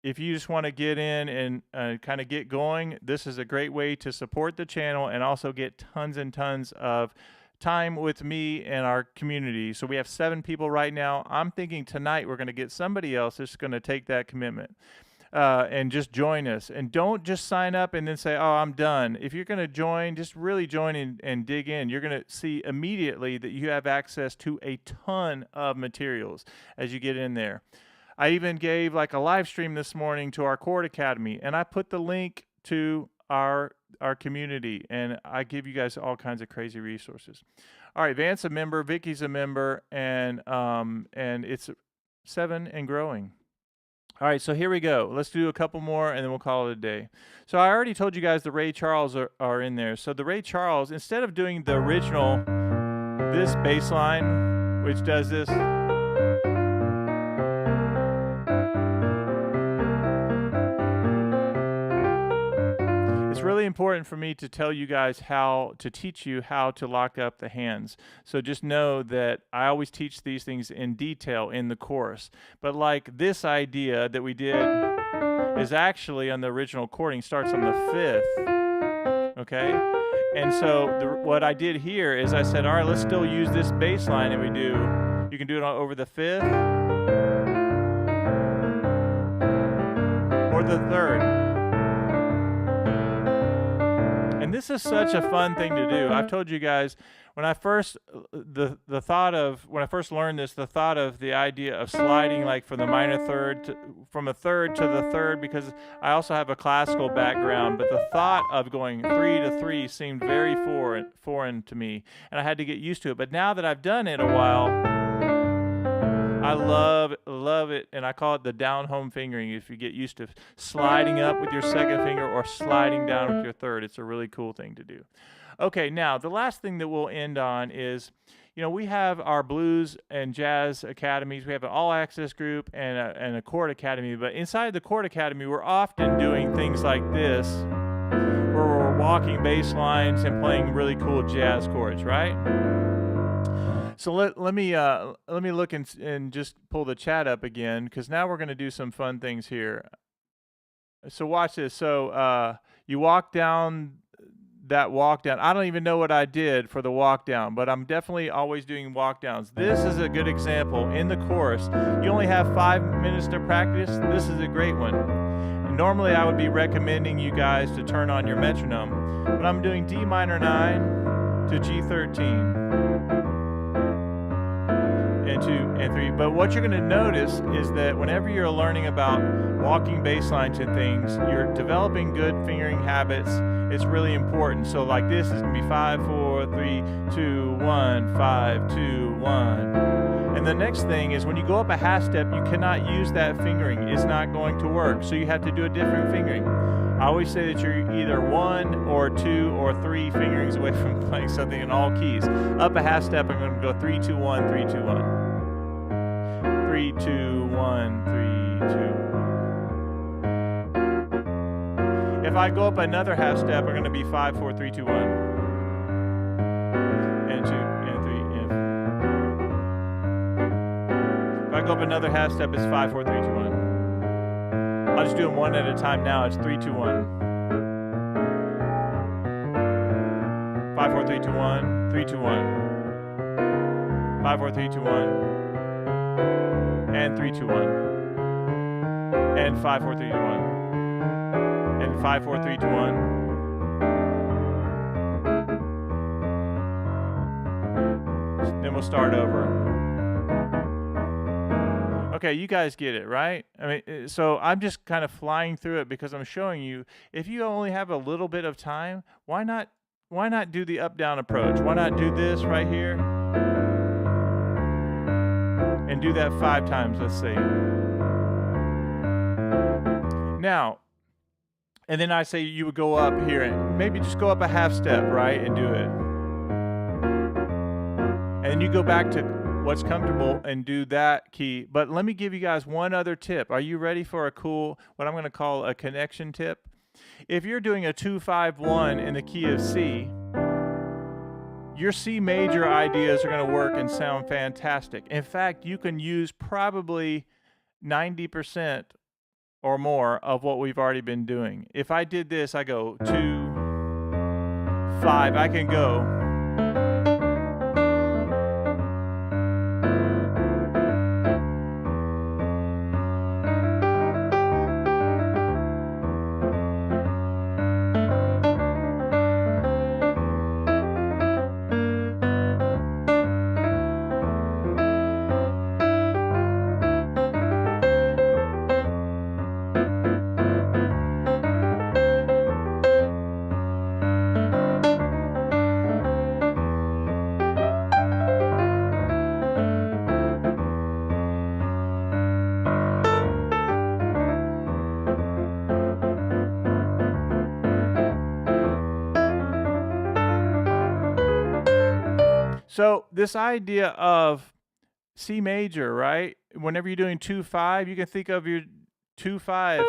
if you just want to get in and kind of get going, this is a great way to support the channel and also get tons and tons of time with me and our community. So we have 7 people right now. I'm thinking tonight we're going to get somebody else that's going to take that commitment and just join us. And don't just sign up and then say, oh, I'm done. If you're going to join, just really join and dig in. You're going to see immediately that you have access to a ton of materials as you get in there. I even gave like a live stream this morning to our Chord Academy, and I put the link to our community, and I give you guys all kinds of crazy resources. All right, Van's a member, Vicky's a member, and it's 7 and growing. All right, so here we go. Let's do a couple more, and then we'll call it a day. So I already told you guys the Ray Charles are in there. So the Ray Charles, instead of doing the original, this bass line, which does this, it's really important for me to tell you guys to teach you how to lock up the hands. So just know that I always teach these things in detail in the course. But like this idea that we did is actually on the original chording, starts on the 5th, okay? And so what I did here is I said, all right, let's still use this bass line, and you can do it over the 5th or the 3rd. And this is such a fun thing to do. I've told you guys, when I first learned this, the thought of the idea of sliding like from the minor third from a third to the third, because I also have a classical background, but the thought of going 3 to 3 seemed very foreign to me, and I had to get used to it. But now that I've done it a while, I love it, and I call it the down-home fingering. If you get used to sliding up with your 2nd finger or sliding down with your 3rd, it's a really cool thing to do. Okay, now the last thing that we'll end on is, we have our blues and jazz academies. We have an all-access group and a chord academy, but inside the chord academy, we're often doing things like this, where we're walking bass lines and playing really cool jazz chords, right? So let me look and just pull the chat up again, because now we're going to do some fun things here. So watch this. So you walk down that walk down. I don't even know what I did for the walk down, but I'm definitely always doing walk downs. This is a good example in the course. You only have 5 minutes to practice. This is a great one. And normally I would be recommending you guys to turn on your metronome, but I'm doing D minor 9 to G13. And 2 and 3. But what you're going to notice is that whenever you're learning about walking bass lines and things, you're developing good fingering habits. It's really important. So like this is going to be 5, 4, 3, 2, 1, 5, 2, 1. And the next thing is when you go up a half step, you cannot use that fingering. It's not going to work. So you have to do a different fingering. I always say that you're either 1 or 2 or 3 fingerings away from playing something in all keys. Up a half step, I'm going to go 3, 2, 1, 3, 2, 1. 3, 2, 1, 3, 2. If I go up another half step, I'm going to be 5, 4, 3, 2, 1. And 2, and 3, and 4. If I go up another half step, it's 5, 4, 3, 2, 1. I'll just do them one at a time now. It's 3, 2, 1. 5, 4, 3, 2, 1. 3, 2, 1. 5, 4, 3, 2, 1. And 3, 2, 1. And 5, 4, 3, 2, 1. And 5, 4, 3, 2, 1. then we'll start over. Okay, you guys get it, right? I mean, so I'm just kind of flying through it because I'm showing you, if you only have a little bit of time, why not do the up-down approach? Why not do this right here? And do that 5 times, let's see. Now, and then I say you would go up here and maybe just go up a half step, right? And do it. And then you go back to what's comfortable and do that key. But let me give you guys one other tip. Are you ready for a cool, what I'm going to call a connection tip? If you're doing a 2-5-1 in the key of C, your C major ideas are going to work and sound fantastic. In fact, you can use probably 90% or more of what we've already been doing. If I did this, I go 2, 5, I can go. So this idea of C major, right? Whenever you're doing 2-5, you can think of your 2-5.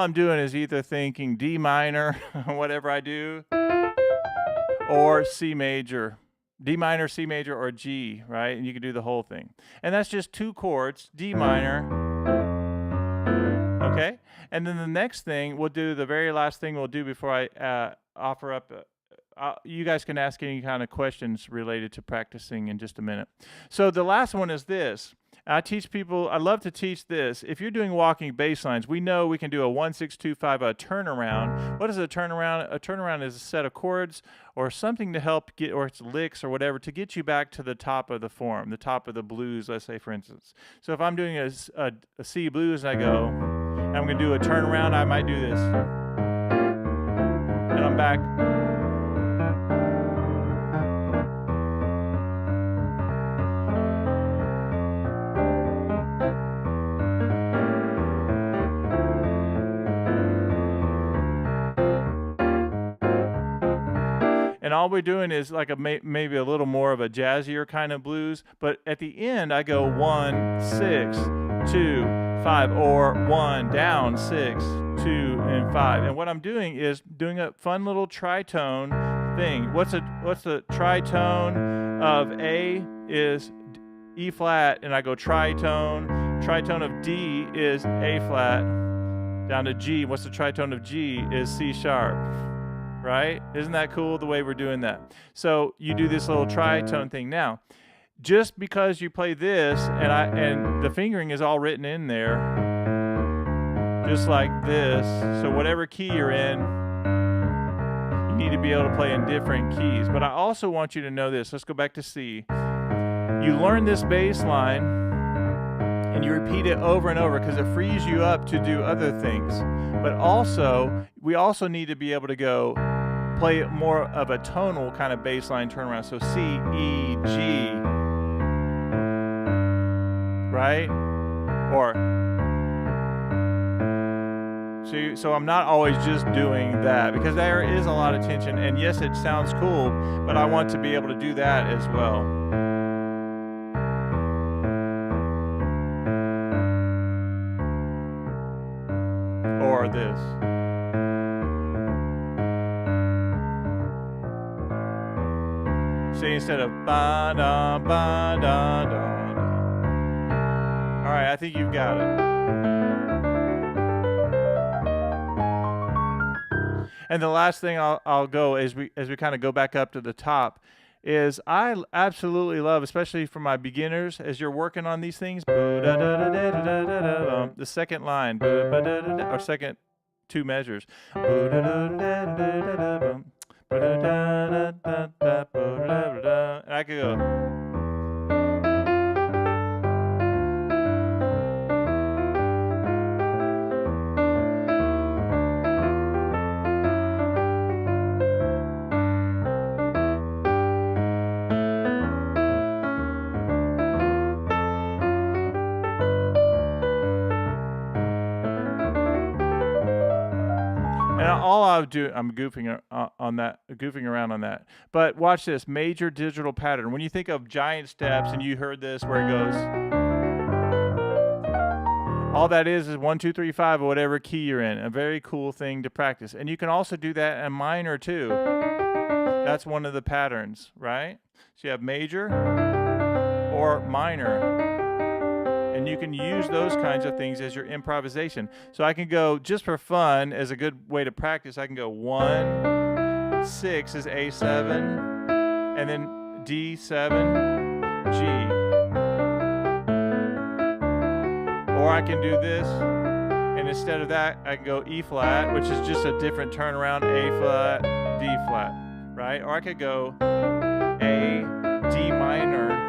I'm doing is either thinking D minor, whatever I do, or C major. D minor, C major, or G, right? And you can do the whole thing. And that's just 2 chords, D minor, okay? And then the next thing, we'll do the very last thing we'll do before I offer up, you guys can ask any kind of questions related to practicing in just a minute. So the last one is this. I teach people, I love to teach this. If you're doing walking bass lines, we know we can do a 1-6-2-5, a turnaround. What is a turnaround? A turnaround is a set of chords or something to help get, or it's licks or whatever, to get you back to the top of the form, the top of the blues, let's say, for instance. So if I'm doing a C blues and I go, and I'm going to do a turnaround, I might do this. And I'm back. And all we're doing is like maybe a little more of a jazzier kind of blues. But at the end, I go 1, 6, 2, 5, or 1, down, 6, 2, and 5. And what I'm doing is doing a fun little tritone thing. What's the tritone of A is E flat, and I go tritone. Tritone of D is A flat down to G. What's the tritone of G is C sharp. Right? Isn't that cool the way we're doing that? So you do this little tritone thing. Now, just because you play this and the fingering is all written in there, just like this, so whatever key you're in, you need to be able to play in different keys. But I also want you to know this. Let's go back to C. You learn this bass line and you repeat it over and over because it frees you up to do other things. But also, we also need to be able to go play more of a tonal kind of bass line turnaround. So C, E, G, right? Or, so I'm not always just doing that because there is a lot of tension. And yes, it sounds cool, but I want to be able to do that as well. or this. See, instead of ba da ba da da da. All right, I think you've got it. And the last thing I'll go as we kind of go back up to the top is I absolutely love, especially for my beginners, as you're working on these things, the second line, or second two measures. And I could go. And all I'll do, I'm goofing around on that. But watch this, major digital pattern. When you think of giant steps, and you heard this where it goes, all that is 1, 2, 3, 5, or whatever key you're in. A very cool thing to practice. And you can also do that in minor too. That's one of the patterns, right? So you have major or minor. And you can use those kinds of things as your improvisation. So I can go, just for fun, as a good way to practice, I can go 1, 6 is A7, and then D7, G. Or I can do this, and instead of that, I can go E flat, which is just a different turnaround, A flat, D flat, right? Or I could go A, D minor.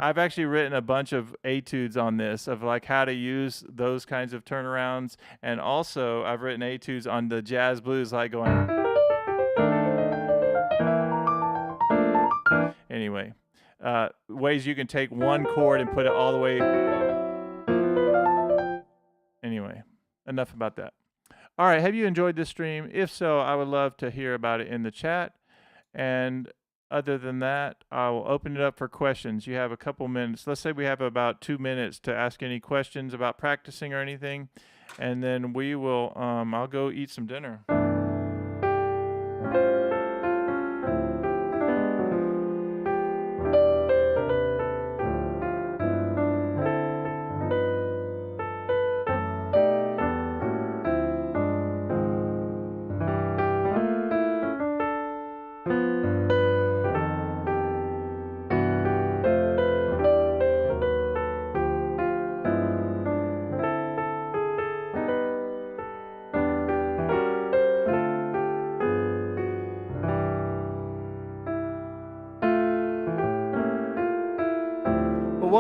I've actually written a bunch of etudes on this, of like how to use those kinds of turnarounds. And also I've written etudes on the jazz blues, like going. Anyway, ways you can take one chord and put it all the way. Anyway, enough about that. All right, have you enjoyed this stream? If so, I would love to hear about it in the chat. And other than that, I will open it up for questions. You have a couple minutes. Let's say we have about 2 minutes to ask any questions about practicing or anything. And then we will, I'll go eat some dinner.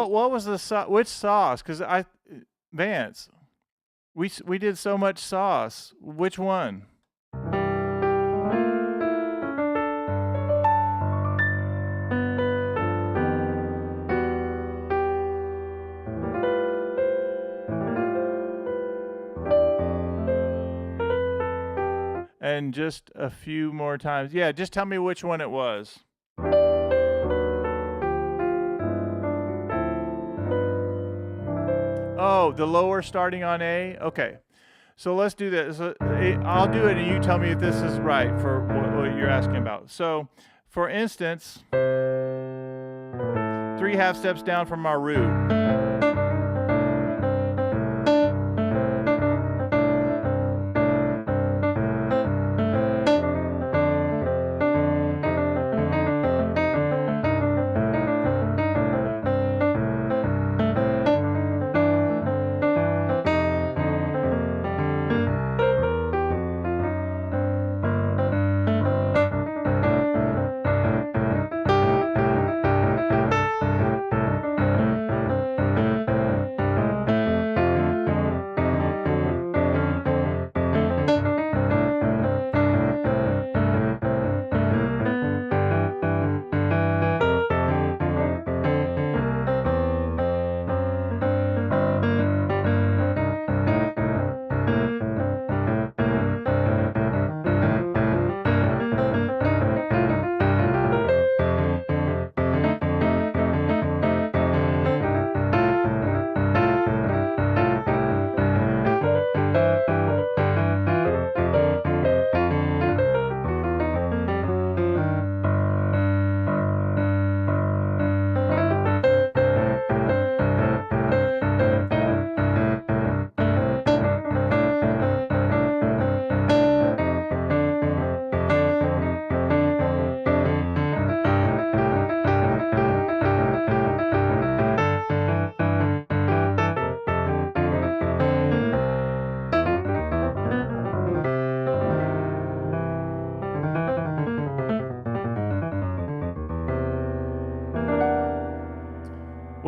What was the which sauce? Because Vance, we did so much sauce. Which one? And just a few more times. Yeah, just tell me which one it was. Oh, the lower starting on A? Okay. So let's do this. I'll do it and you tell me if this is right for what you're asking about. So, for instance, 3 half steps down from our root.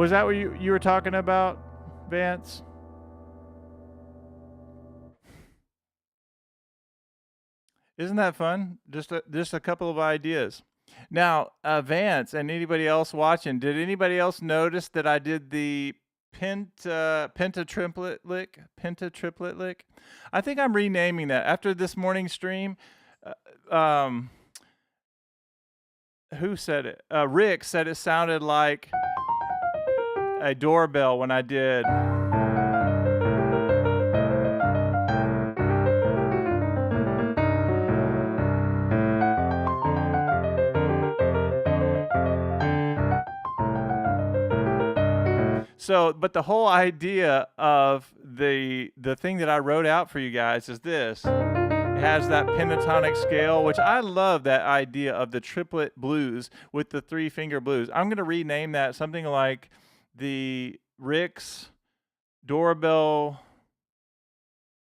Was that what you were talking about, Vance? Isn't that fun? Just a couple of ideas. Now, Vance and anybody else watching, did anybody else notice that I did the penta triplet lick? Penta triplet lick? I think I'm renaming that after this morning stream. Who said it? Rick said it sounded like a doorbell when I did. So, but the whole idea of the thing that I wrote out for you guys is this. It has that pentatonic scale, which I love that idea of the triplet blues with the 3-finger blues. I'm going to rename that something like the Rick's Doorbell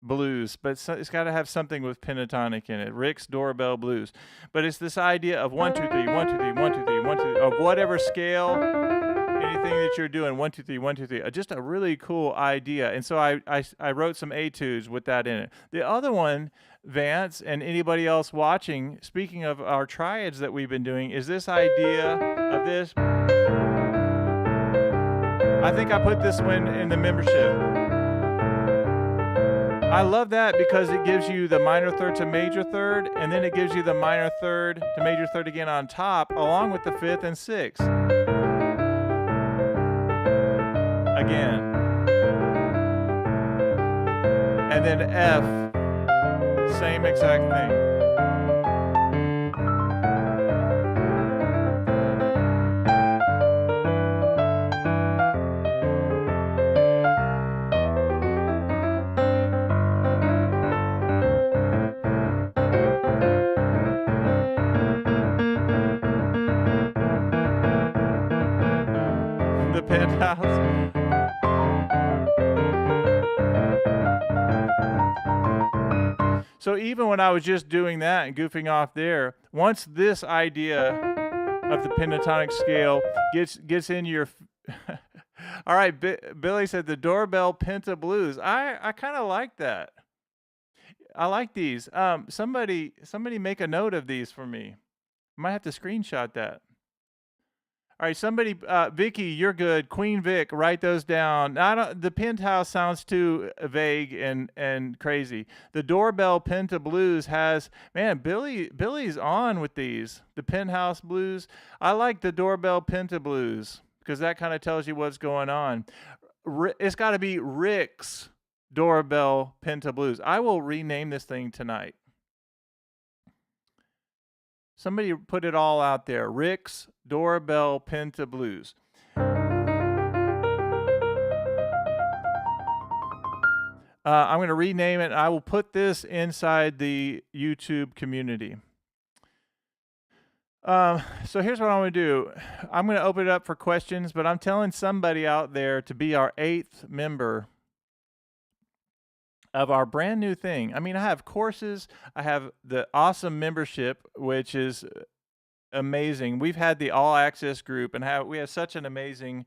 Blues, but it's got to have something with pentatonic in it. Rick's Doorbell Blues. But it's this idea of 1, 2, 3, 1, 2, 3, 1, 2, 3, 1, 2, 3, of whatever scale, anything that you're doing, 1, 2, 3, 1, 2, 3. Just a really cool idea. And so I wrote some etudes with that in it. The other one, Vance, and anybody else watching, speaking of our triads that we've been doing, is this idea of this. I think I put this one in the membership. I love that because it gives you the minor third to major third, and then it gives you the minor third to major third again on top, along with the 5th and 6th. Again. And then F, same exact thing. The penthouse. So even when I was just doing that and goofing off there, once this idea of the pentatonic scale gets in your all right, Billy said the doorbell penta blues. I kind of like that. I like these. Somebody make a note of these for me. I might have to screenshot that. All right, somebody, Vicky, you're good. Queen Vic, write those down. The penthouse sounds too vague and crazy. The doorbell penta blues has, man, Billy's on with these. The penthouse blues. I like the doorbell penta blues because that kind of tells you what's going on. It's got to be Rick's doorbell penta blues. I will rename this thing tonight. Somebody put it all out there. Rick's Doorbell Penta Blues. I'm going to rename it. I will put this inside the YouTube community. So here's what I'm going to do. I'm going to open it up for questions, but I'm telling somebody out there to be our 8th member of our brand new thing. I mean, I have courses. I have the awesome membership, which is amazing. We've had the all access group, and we have such an amazing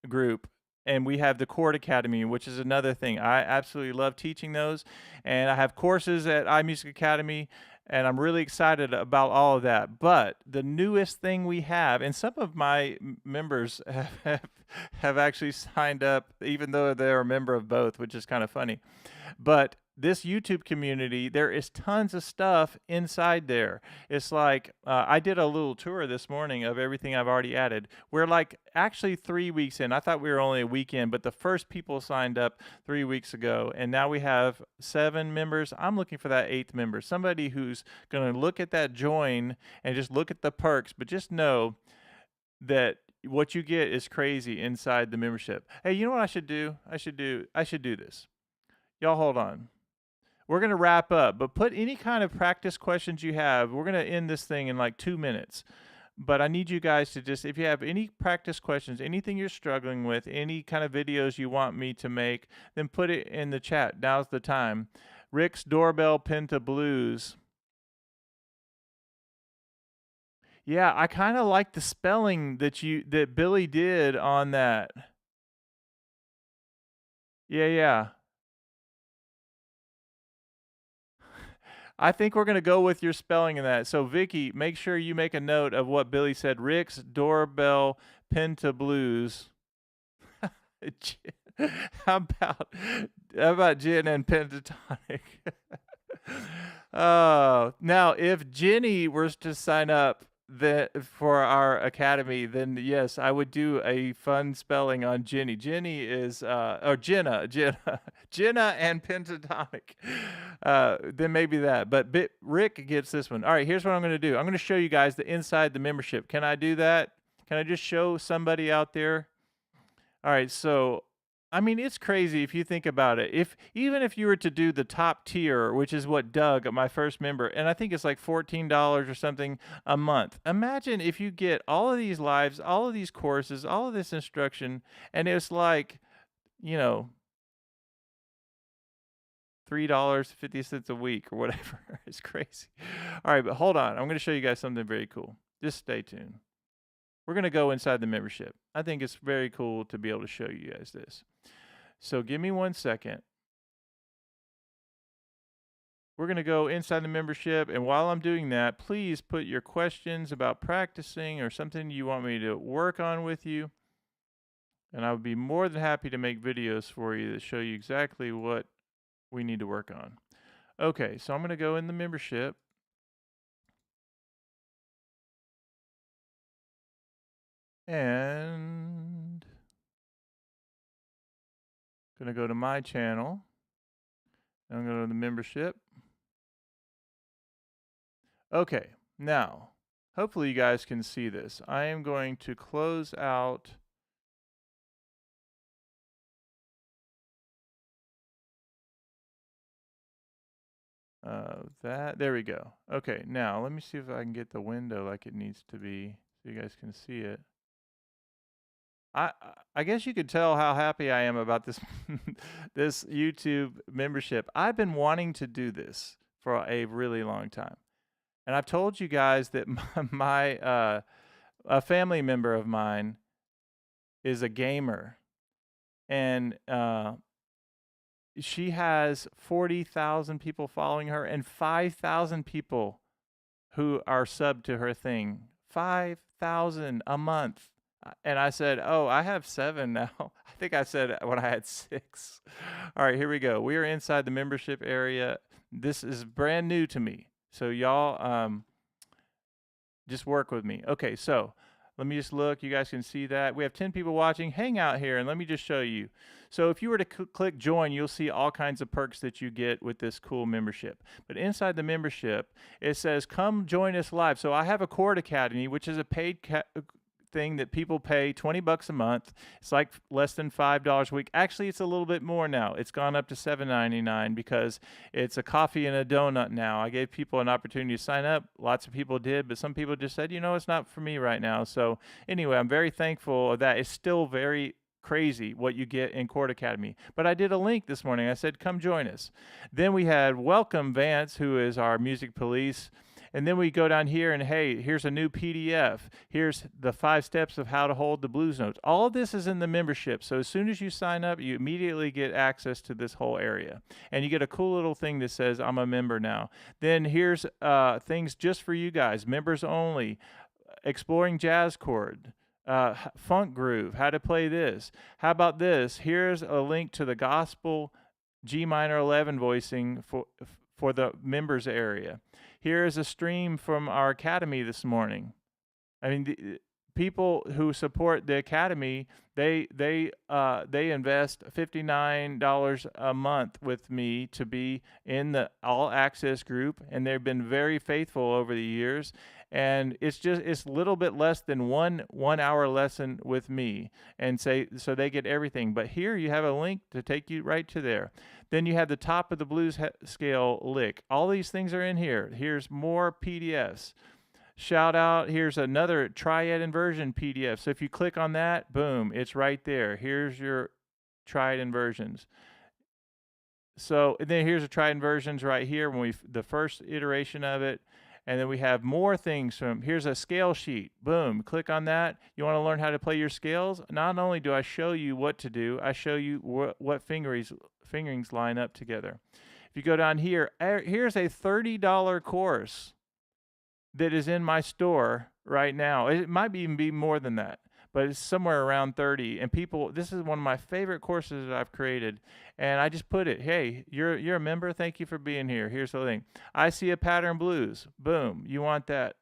group. And we have the Chord Academy, which is another thing. I absolutely love teaching those. And I have courses at iMusicAcademy, and I'm really excited about all of that. But the newest thing we have, and some of my members have actually signed up, even though they're a member of both, which is kind of funny. But this YouTube community, there is tons of stuff inside there. It's like, I did a little tour this morning of everything I've already added. We're like actually 3 weeks in. I thought we were only a week in, but the first people signed up 3 weeks ago. And now we have 7 members. I'm looking for that 8th member, somebody who's going to look at that join and just look at the perks, but just know that what you get is crazy inside the membership. Hey, you know what I should do? I should do this. Y'all hold on. We're going to wrap up, but put any kind of practice questions you have. We're going to end this thing in like 2 minutes. But I need you guys to just, if you have any practice questions, anything you're struggling with, any kind of videos you want me to make, then put it in the chat. Now's the time. Rick's Doorbell Penta Blues. Yeah, I kind of like the spelling that Billy did on that. Yeah, yeah. I think we're going to go with your spelling of that. So, Vicky, make sure you make a note of what Billy said. Rick's Doorbell Penta Blues. how about how about gin and pentatonic? Now if Jenny was to sign up for our academy, then yes, I would do a fun spelling on Jenny. Jenny is or Jenna and pentatonic. Then maybe that. But Rick gets this one. All right, here's what I'm going to do. I'm going to show you guys the inside the membership. Can I do that? Can I just show somebody out there? All right, so I mean, it's crazy if you think about it. If even if you were to do the top tier, which is what Doug, my first member, and I think it's like $14 or something a month. Imagine if you get all of these lives, all of these courses, all of this instruction, and it's like, you know, $3.50 a week or whatever. It's crazy. All right, but hold on. I'm going to show you guys something very cool. Just stay tuned. We're going to go inside the membership. I think it's very cool to be able to show you guys this. So give me 1 second. We're going to go inside the membership. And while I'm doing that, please put your questions about practicing or something you want me to work on with you. And I would be more than happy to make videos for you that show you exactly what we need to work on. Okay, so I'm going to go in the membership. And going to go to my channel. I'm going to go to the membership. Okay, now, hopefully you guys can see this. I am going to close out that. There we go. Okay, now let me see if I can get the window like it needs to be so you guys can see it. I guess you could tell how happy I am about this this YouTube membership. I've been wanting to do this for a really long time. And I've told you guys that a family member of mine is a gamer, and she has 40,000 people following her and 5,000 people who are subbed to her thing. 5,000 a month. And I said, "Oh, I have 7 now." I think I said when I had 6. All right, here we go. We are inside the membership area. This is brand new to me. So y'all just work with me. Okay, so let me just look. You guys can see that. We have 10 people watching. Hang out here and let me just show you. So if you were to click join, you'll see all kinds of perks that you get with this cool membership. But inside the membership, it says, come join us live. So I have a Chord Academy, which is a paid thing that people pay $20 a month. It's like less than $5 a week. Actually, it's a little bit more now. It's gone up to $7.99 because it's a coffee and a donut now. I gave people an opportunity to sign up. Lots of people did, but some people just said, you know, it's not for me right now. So anyway, I'm very thankful of that. It's still very crazy what you get in Chord Academy. But I did a link this morning. I said, come join us. Then we had Welcome Vance, who is our music police. And then we go down here and, hey, here's a new PDF. Here's the 5 steps of how to hold the blues notes. All of this is in the membership. So as soon as you sign up, you immediately get access to this whole area. And you get a cool little thing that says, I'm a member now. Then here's things just for you guys, members only, exploring jazz chord, funk groove, how to play this. How about this? Here's a link to the gospel G minor 11 voicing for the members area. Here is a stream from our academy this morning. I mean, the people who support the academy, they invest $59 a month with me to be in the all access group, and they've been very faithful over the years. And it's a little bit less than one hour lesson with me, and so they get everything. But here you have a link to take you right to there. Then you have the top of the blues scale lick. All these things are in here. Here's more PDFs. Shout out, here's another triad inversion PDF. So if you click on that, boom, it's right there. Here's your triad inversions. So and then here's the triad inversions right here when the first iteration of it. And then we have more things from, here's a scale sheet. Boom, click on that. You want to learn how to play your scales? Not only do I show you what to do, I show you what fingerings line up together. If you go down here, here's a $30 course that is in my store right now. It might even be more than that, but it's somewhere around 30. And people, this is one of my favorite courses that I've created. And I just put it, hey, you're a member. Thank you for being here. Here's the thing. I see a pattern blues. Boom. You want that.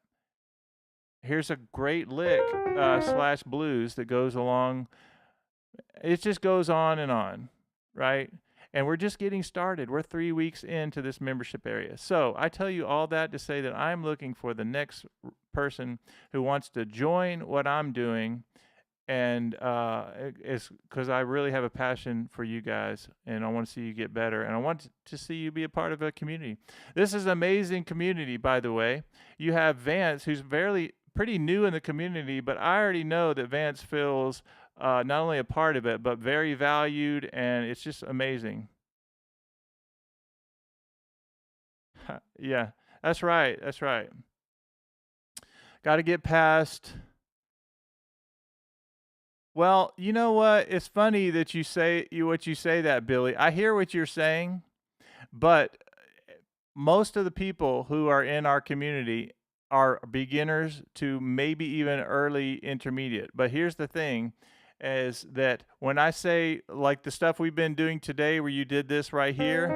Here's a great lick / blues that goes along. It just goes on, right? And we're just getting started. We're 3 weeks into this membership area. So I tell you all that to say that I'm looking for the next person who wants to join what I'm doing. And it's because I really have a passion for you guys, and I want to see you get better, and I want to see you be a part of a community. This is an amazing community, by the way. You have Vance, who's pretty new in the community, but I already know that Vance feels not only a part of it, but very valued, and it's just amazing. Yeah, that's right. That's right. Got to get past. Well, you know what? It's funny that you say that, Billy. I hear what you're saying, but most of the people who are in our community are beginners to maybe even early intermediate. But here's the thing is that when I say like the stuff we've been doing today where you did this right here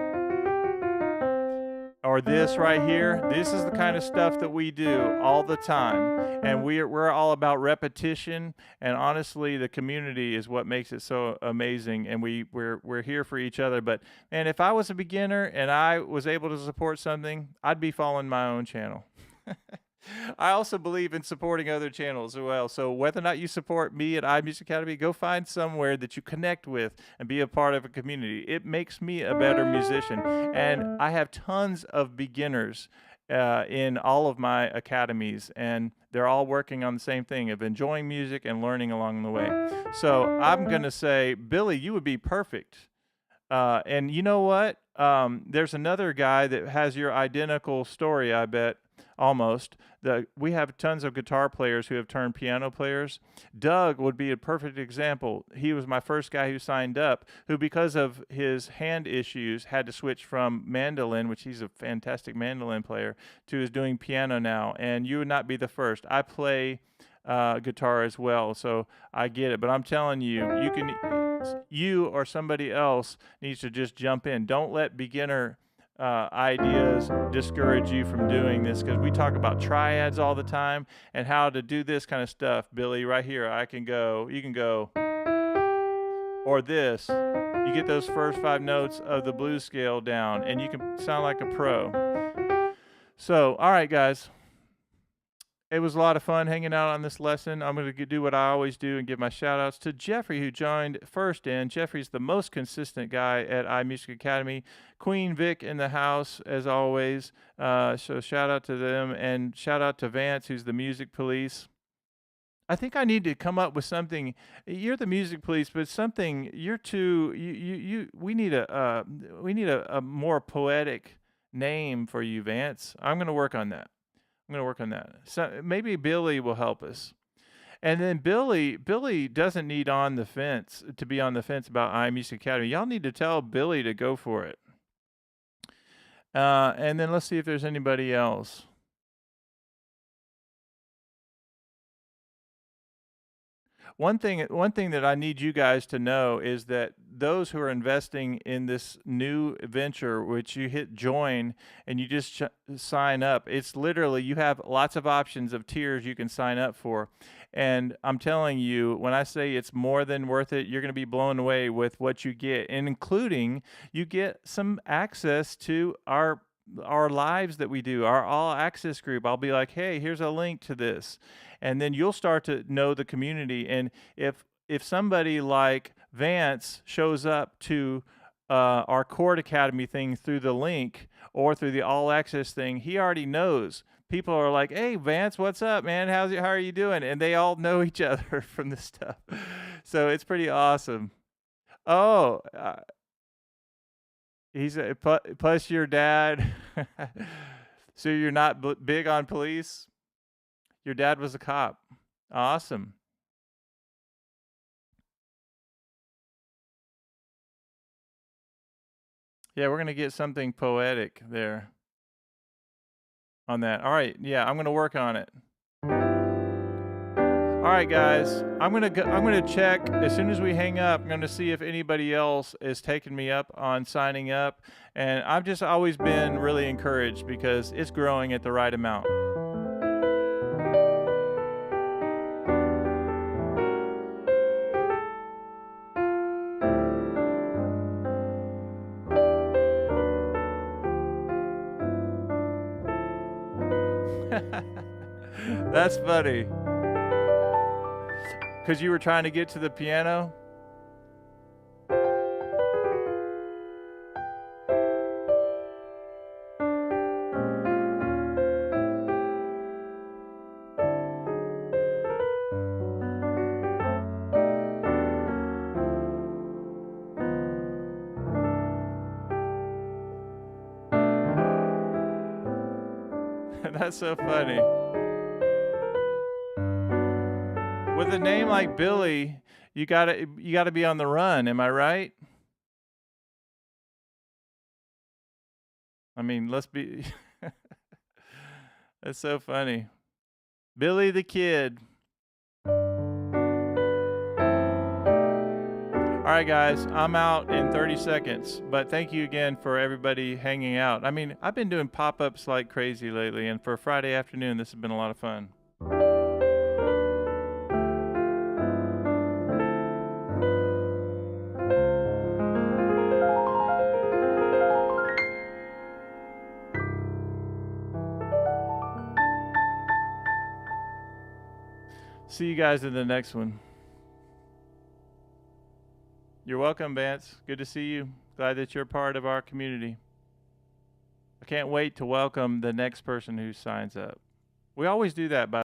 or this right here, this is the kind of stuff that we do all the time, and we're all about repetition. And honestly, the community is what makes it so amazing, and we're here for each other. But man, if I was a beginner and I was able to support something, I'd be following my own channel. I also believe in supporting other channels as well. So whether or not you support me at iMusicAcademy, go find somewhere that you connect with and be a part of a community. It makes me a better musician. And I have tons of beginners in all of my academies, and they're all working on the same thing of enjoying music and learning along the way. So I'm going to say, Billy, you would be perfect. And you know what? There's another guy that has your identical story, I bet. Almost. We have tons of guitar players who have turned piano players. Doug would be a perfect example. He was my first guy who signed up, who because of his hand issues had to switch from mandolin, which he's a fantastic mandolin player, to his doing piano now. And you would not be the first. I play guitar as well, so I get it. But I'm telling you, you or somebody else needs to just jump in. Don't let beginner ideas discourage you from doing this, because we talk about triads all the time and how to do this kind of stuff. Billy, right here, you can go, or this. You get those first 5 notes of the blues scale down, and you can sound like a pro. So, all right, guys. It was a lot of fun hanging out on this lesson. I'm going to do what I always do and give my shout outs to Jeffrey, who joined first in. Jeffrey's the most consistent guy at iMusicAcademy. Queen Vic in the house, as always. So shout out to them, and shout out to Vance, who's the music police. I think I need to come up with something. You're the music police, but something you're too. We need a more poetic name for you, Vance. I'm going to work on that. So maybe Billy will help us. And then Billy doesn't need to be on the fence about iMusicAcademy. Y'all need to tell Billy to go for it. And then let's see if there's anybody else. One thing that I need you guys to know is that those who are investing in this new venture, which you hit join and you just sign up, it's literally, you have lots of options of tiers you can sign up for. And I'm telling you, when I say it's more than worth it, you're going to be blown away with what you get, and including you get some access to our lives that we do, our all access group. I'll be like, hey, here's a link to this. And then you'll start to know the community. And if somebody like Vance shows up to our Chord Academy thing through the link or through the all access thing, he already knows. People are like, hey, Vance, what's up, man? How are you doing? And they all know each other from this stuff. So it's pretty awesome. Oh, plus your dad. So you're not big on police? Your dad was a cop. Awesome. Yeah, we're going to get something poetic there on that. All right. Yeah, I'm going to work on it. All right, guys. I'm going to check as soon as we hang up. I'm going to see if anybody else is taking me up on signing up, and I've just always been really encouraged because it's growing at the right amount. That's funny. Because you were trying to get to the piano? That's so funny. With a name like Billy, you gotta be on the run. Am I right? I mean, let's be. That's so funny. Billy the Kid. All right, guys, I'm out in 30 seconds, but thank you again for everybody hanging out. I mean, I've been doing pop-ups like crazy lately, and for a Friday afternoon, this has been a lot of fun. See you guys in the next one. You're welcome, Vance. Good to see you. Glad that you're part of our community. I can't wait to welcome the next person who signs up. We always do that, by